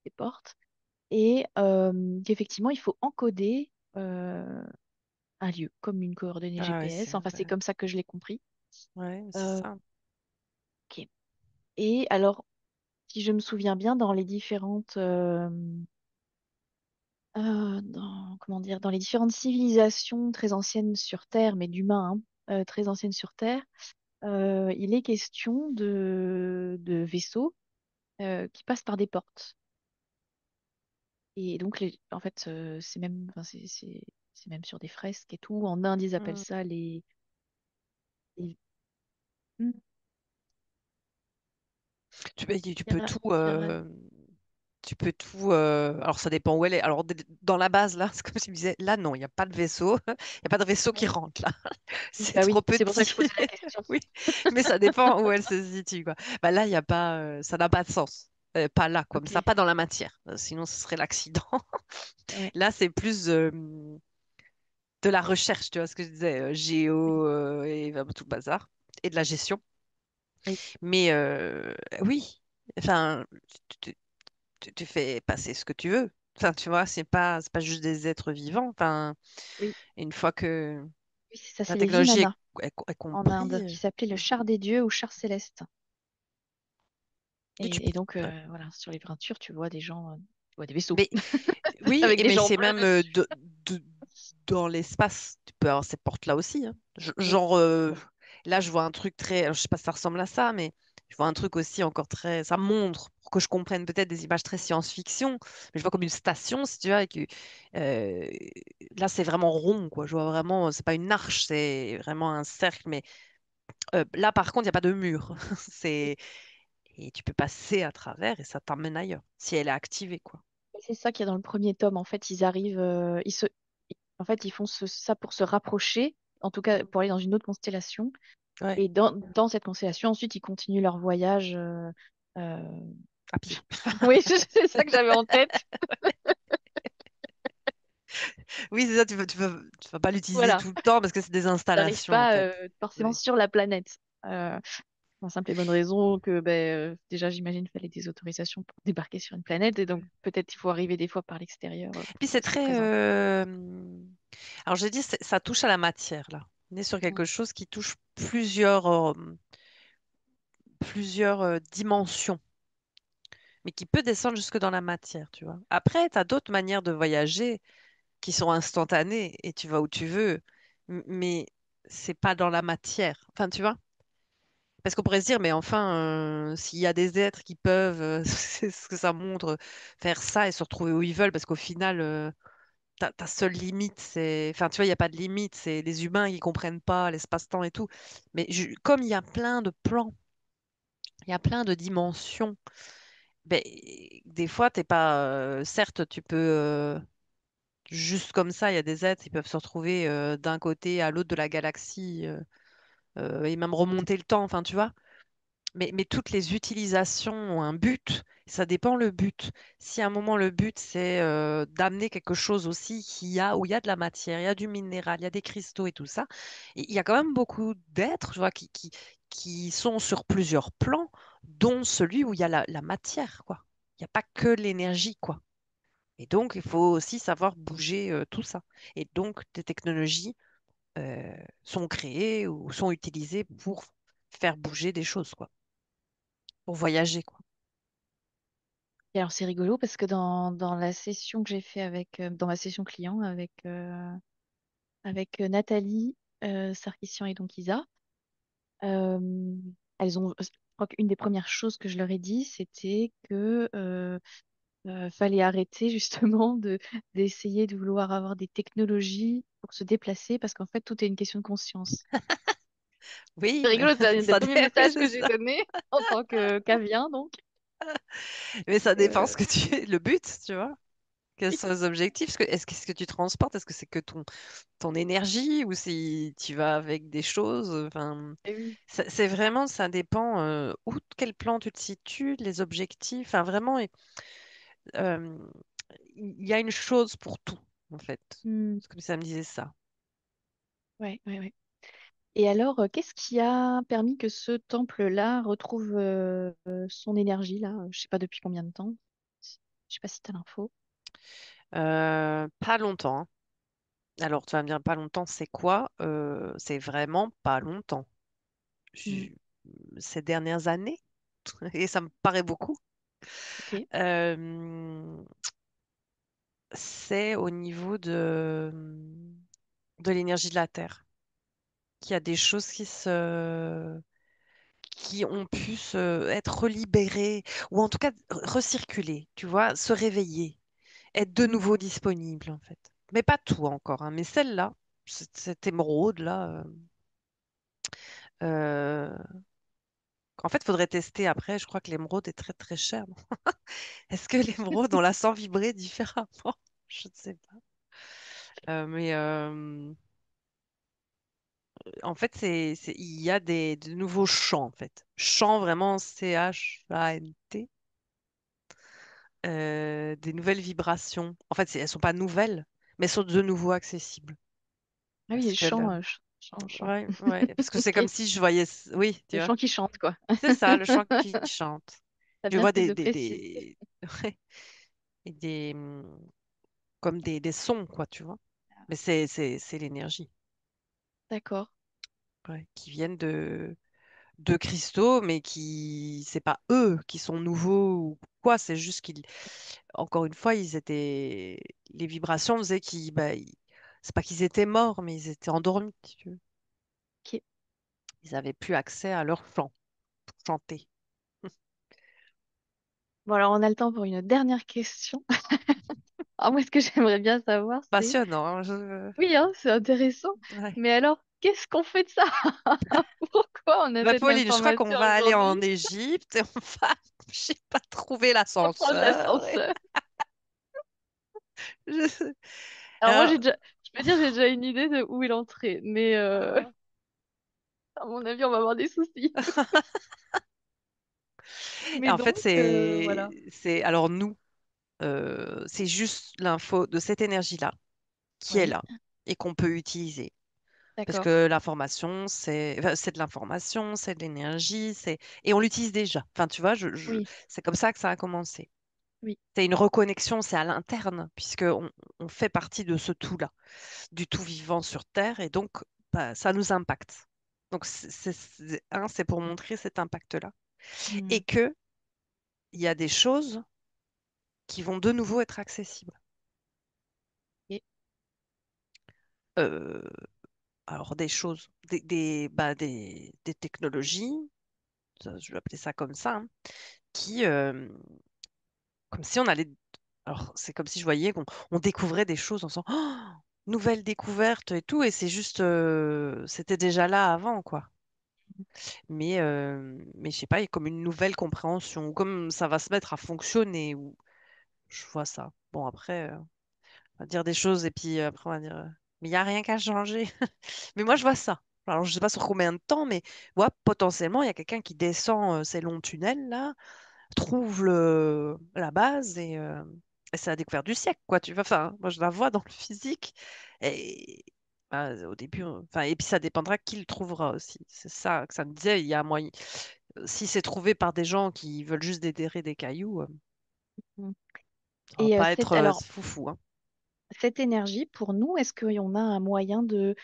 des portes, et qu'effectivement, il faut encoder un lieu, comme une coordonnée Ah ouais, GPS. Enfin, c'est ouais, comme ça que je l'ai compris. ouais, c'est Euh, ça. ok. Et alors, si je me souviens bien, dans les différentes, comment dire, dans les différentes civilisations très anciennes sur Terre, mais d'humains, hein, très anciennes sur Terre, il est question de vaisseaux qui passent par des portes. Et donc, en fait, c'est même, enfin, c'est même sur des fresques et tout. En Inde, ils appellent Mm. ça les- Hmm, Tu peux tout, Pira- alors ça dépend où elle est. Alors dans la base là, c'est comme si je me disais, là non, il n'y a pas de vaisseau, il n'y a pas de vaisseau qui ouais. rentre là. Oui, C'est bah trop oui, c'est pour ça que petit. je posais la question. Oui, mais ça dépend où elle se situe quoi. Bah là, il y a pas, ça n'a pas de sens. Pas là, comme Ok, ça, pas dans la matière. Sinon, ce serait l'accident. ouais, Là, c'est plus de la recherche, tu vois ce que je disais, oui, géo et tout le bazar, et de la gestion. oui, Mais oui, enfin, tu, tu fais passer ce que tu veux. Enfin, tu vois, c'est pas juste des êtres vivants. Enfin, oui. une fois que Oui, c'est ça, la c'est les technologie Vimana est en Inde, comprise, qui s'appelait le char des dieux ou char céleste. oui, Et donc, voilà, sur les peintures, tu vois des vaisseaux mais oui, avec des mais gens c'est bleus même dessus. de- dans l'espace. Tu peux avoir ces portes-là aussi, hein. Oui, Genre, là, je vois un truc très. Alors, je sais pas si ça ressemble à ça, mais je vois un truc aussi encore très. Ça montre, pour que je comprenne peut-être des images très science-fiction, mais je vois comme une station, si tu vois. Euh, là, c'est vraiment rond, quoi. Je vois vraiment. C'est pas une arche, c'est vraiment un cercle, mais là, par contre, il n'y a pas de mur. oui. C'est. Et tu peux passer à travers et ça t'emmène ailleurs, si elle est activée, quoi. Et c'est ça qu'il y a dans le premier tome. En fait, ils arrivent, en fait, ils font ça pour se rapprocher, en tout cas Mm. pour aller dans une autre constellation. Ouais, Et dans cette constellation, ensuite, ils continuent leur voyage. Euh, à pied. Oui, c'est ça que j'avais en tête. Oui, c'est ça, tu vas pas l'utiliser Voilà. tout le temps parce que c'est des Ils n'arrivent installations, en pas fait. forcément Ouais. sur la planète. Pour la simple et bonne raison que ben, déjà, j'imagine qu'il fallait des autorisations pour débarquer sur une planète. Et donc, peut-être il faut arriver des fois par l'extérieur Puis pour c'est que ça se très. présente. Alors j'ai dit, ça touche à la matière, là. On est sur Mm. quelque chose qui touche plusieurs dimensions, mais qui peut descendre jusque dans la matière, tu vois. Après, tu as d'autres manières de voyager qui sont instantanées et tu vas où tu veux, mais c'est pas dans la matière. Enfin, tu vois? Parce qu'on pourrait se dire, mais enfin, s'il y a des êtres qui peuvent, c'est ce que ça montre, faire ça et se retrouver où ils veulent, parce qu'au final, ta seule limite, c'est... Enfin, tu vois, il n'y a pas de limite, c'est les humains qui comprennent pas l'espace-temps et tout. Mais comme il y a plein de plans, il y a plein de dimensions, ben, des fois, t'es pas... certes, tu peux... juste comme ça, il y a des êtres, ils peuvent se retrouver d'un côté à l'autre de la galaxie et même remonter le temps, enfin, tu vois. Mais toutes les utilisations ont un but. Ça dépend le but. Si à un moment le but c'est d'amener quelque chose aussi où il y a de la matière, il y a du minéral, il y a des cristaux et tout ça, il y a quand même beaucoup d'êtres, tu vois, qui sont sur plusieurs plans, dont celui où il y a la matière, quoi. Il n'y a pas que l'énergie, quoi. Et donc il faut aussi savoir bouger tout ça. Et donc des technologies sont créées ou sont utilisées pour faire bouger des choses, quoi, pour voyager, quoi. Et alors, c'est rigolo parce que dans la session que j'ai fait dans ma session client avec Nathalie, Sarkissian et donc Isa, euh, je crois qu'une des premières choses que je leur ai dit, c'était que fallait arrêter justement d'essayer de vouloir avoir des technologies pour se déplacer parce qu'en fait, tout est une question de conscience. Oui, C'est rigolo, c'est un des premiers oui, messages que c'est j'ai ça. donné en tant que qu'avien, donc. Mais ça dépend Euh, ce que le but, tu vois. Quels oui, sont les objectifs? Est-ce que tu transportes? Est-ce que c'est que ton énergie ou si tu vas avec des choses? Enfin, oui. c'est vraiment, ça dépend où, quel plan tu te situes, les objectifs. Enfin, vraiment, euh, il y a une chose pour tout, en fait. Hmm, C'est comme ça me disait ça. ouais, ouais, ouais. Et alors, qu'est-ce qui a permis que ce temple-là retrouve son énergie, là? Je sais pas depuis combien de temps. Je sais pas si tu as l'info. Pas longtemps, hein. Alors, tu vas me dire pas longtemps, c'est quoi? C'est vraiment pas longtemps. Hmm. Je- Ces dernières années, et ça me paraît beaucoup. Ok. Euh, c'est au niveau de l'énergie de la Terre qu'il y a des choses qui ont pu être libérées ou en tout cas recirculer, tu vois, se réveiller, être de Hmm. nouveau disponible en fait. Mais pas tout encore, hein, mais celle-là, cette émeraude-là, euh, en fait, il faudrait tester après. Je crois que l'émeraude est très très chère. Est-ce que l'émeraude, on la sent vibrer différemment? Je ne sais pas. Mais en fait, il y a de nouveaux chants, en fait. Chants vraiment CHANT, des nouvelles vibrations. En fait, elles sont pas nouvelles, mais elles sont de nouveau accessibles. Ah oui, Parce les que chants, chants, chants. ouais, ouais, parce que c'est Ok. comme si je voyais, oui, tu Les vois, chants qui chantent, quoi. c'est ça, le chant qui chante. T'as Je bien vois fait de préciser. ouais, et comme des sons, quoi, tu vois. Mais c'est l'énergie, D'accord. ouais, qui viennent de cristaux, mais c'est pas eux qui sont nouveaux ou quoi, c'est juste qu'ils, encore une fois, les vibrations faisaient c'est pas qu'ils étaient morts, mais ils étaient endormis, si tu veux. Ok. Ils avaient plus accès à leur chant pour chanter. Bon, alors on a le temps pour une dernière question. Ah, moi, ce que j'aimerais bien savoir, c'est... Passionnant, hein, Oui, hein, c'est intéressant. ouais. Mais alors, qu'est-ce qu'on fait de ça? Pourquoi on a Bah, cette Pauline, je crois qu'on information va aller en aujourd'hui? Égypte et on va, je sais pas, trouver On prend l'ascenseur. l'ascenseur. Je- Alors moi, Alors, je peux dire, j'ai déjà une idée de où est l'entrée. Mais euh, à mon avis, on va avoir des soucis. Mais en donc, fait, voilà. alors nous, c'est juste l'info de cette énergie-là qui est Oui, là et qu'on peut utiliser. Parce d'accord. que l'information, enfin, c'est de l'information, c'est de l'énergie, et on l'utilise déjà. Enfin, tu vois, Oui, c'est comme ça que ça a commencé. oui. C'est une reconnexion, c'est à l'interne, puisque on fait partie de ce tout-là, du tout vivant sur Terre, et donc bah, ça nous impacte. Donc, c'est pour montrer cet impact-là. Hmm. Et que il y a des choses qui vont de nouveau être accessibles. Ok. Euh, alors, des choses, des technologies, je vais appeler ça comme ça, hein, qui, comme si on allait. Alors, c'est comme si je voyais qu'on on découvrait des choses en disant oh, nouvelle découverte et tout, et c'est juste. C'était déjà là avant, quoi. Mais je sais pas, il y a comme une nouvelle compréhension, ou comme ça va se mettre à fonctionner, ou je vois ça. Bon, après, on va dire des choses, et puis après, on va dire mais il n'y a rien qu'à changer. Mais moi, je vois ça. Alors, je sais pas sur combien de temps, mais ouais, potentiellement, il y a quelqu'un qui descend ces longs tunnels là trouve la base et c'est la découverte du siècle, quoi. Tu vois, enfin, moi je la vois dans le physique et au début, enfin, et puis ça dépendra qui le trouvera aussi. C'est ça que ça me disait. Il y a moyen, si c'est trouvé par des gens qui veulent juste déterrer des cailloux, Hmm. ça va Et pas être alors, foufou, hein. cette énergie, pour nous, est-ce qu'on a un moyen de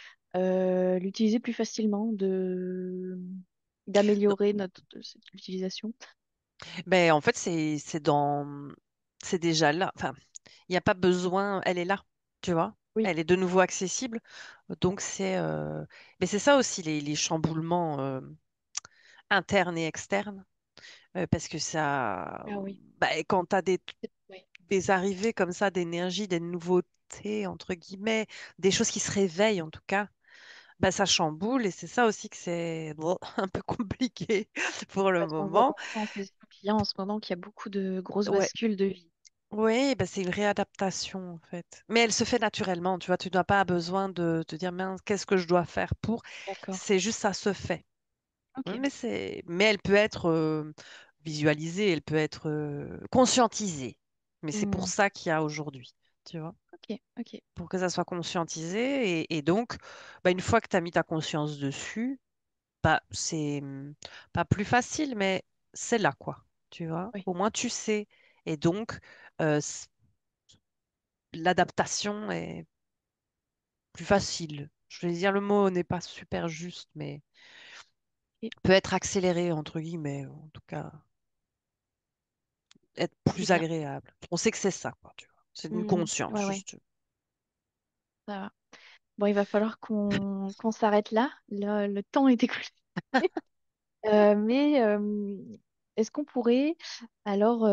l'utiliser plus facilement, de Non. d'améliorer notre cette utilisation? Mais en fait, c'est déjà là. Enfin, il n'y a pas besoin, elle est là, tu vois. Oui. Elle est de nouveau accessible. Donc mais c'est ça aussi les chamboulements internes et externes. Parce que Ah oui. bah, quand tu as Oui. des arrivées comme ça d'énergie, des nouveautés, entre guillemets, des choses qui se réveillent en tout cas, bah, ça chamboule et c'est ça aussi que c'est bon, un peu compliqué pour le Parce qu'on voit moment. beaucoup en session client en ce moment qu'il y a beaucoup de grosses Ouais. bascules de vie. Oui, bah, c'est une réadaptation en fait. Mais elle se fait naturellement, tu vois, tu n'as pas besoin de te dire, mince, qu'est-ce que je dois faire pour. D'accord. C'est juste ça se fait. Ok. Mais elle peut être visualisée, elle peut être conscientisée. Mais c'est pour Hmm. ça qu'il y a aujourd'hui, tu vois, Ok. Ok. pour que ça soit conscientisé. Et donc, bah, une fois que tu as mis ta conscience dessus, bah, c'est pas plus facile, mais c'est là, quoi. Tu vois, Oui. au moins tu sais. Et donc, l'adaptation est plus facile. Je vais dire le mot n'est pas super juste, mais Ok. peut être accéléré, entre guillemets, en tout cas, être C'est plus bien. agréable. On sait que c'est ça, quoi, tu vois. C'est une conscience, Ouais, ouais, juste. ça va. Bon, il va falloir qu'on s'arrête là. Le temps est écoulé. Mais est-ce qu'on pourrait alors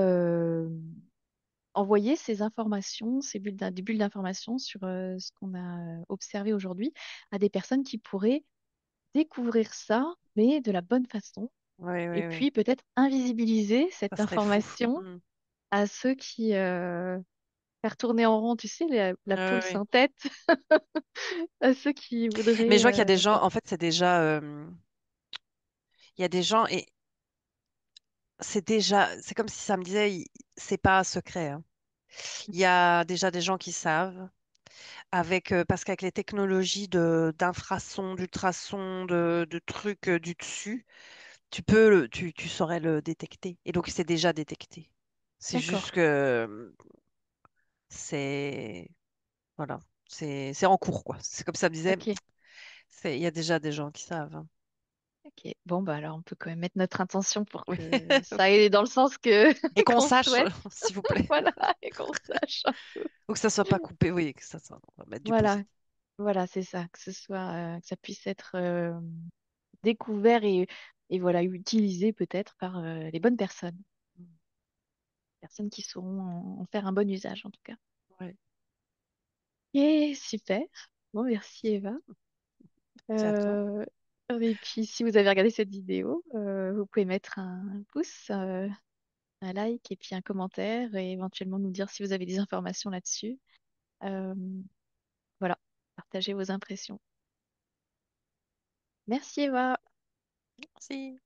envoyer ces informations, des bulles d'informations sur ce qu'on a observé aujourd'hui à des personnes qui pourraient découvrir ça, mais de la bonne façon, Oui, et oui, oui. puis peut-être invisibiliser Ça cette serait fou. information Mm. à ceux qui faire tourner en rond, tu sais, Oui, la poule oui. sans tête, à ceux qui Mais je voudraient vois qu'il y a des gens, voilà. en fait, c'est déjà, il y a des gens, et c'est déjà, c'est comme si ça me disait, c'est pas un secret, hein. Il y a déjà des gens qui savent, parce qu'avec les technologies d'infrasons, d'ultrasons, de trucs du dessus, tu saurais le détecter. Et donc, c'est déjà détecté. C'est juste D'accord, que c'est, voilà, c'est en cours, quoi. C'est comme ça me disait, ok. il y a déjà des gens qui savent, hein. Ok, bon, bah alors on peut quand même mettre notre intention pour Oui. que ça aille dans le sens que Et qu'on qu'on sache, souhaite. s'il vous plaît. Voilà, et qu'on sache un peu. Ou que ça soit pas coupé, oui, que ça soit, on va mettre du Voilà, positif. voilà, c'est ça, que ce soit, que ça puisse être découvert et voilà, utilisé peut-être par les bonnes personnes, personnes qui sauront en faire un bon usage en tout cas. Ouais. Et super. Bon, merci Eva. C'est à toi. Euh, et puis si vous avez regardé cette vidéo, vous pouvez mettre un pouce, un like et puis un commentaire et éventuellement nous dire si vous avez des informations là-dessus. Euh, voilà, partagez vos impressions. Merci Eva. Merci.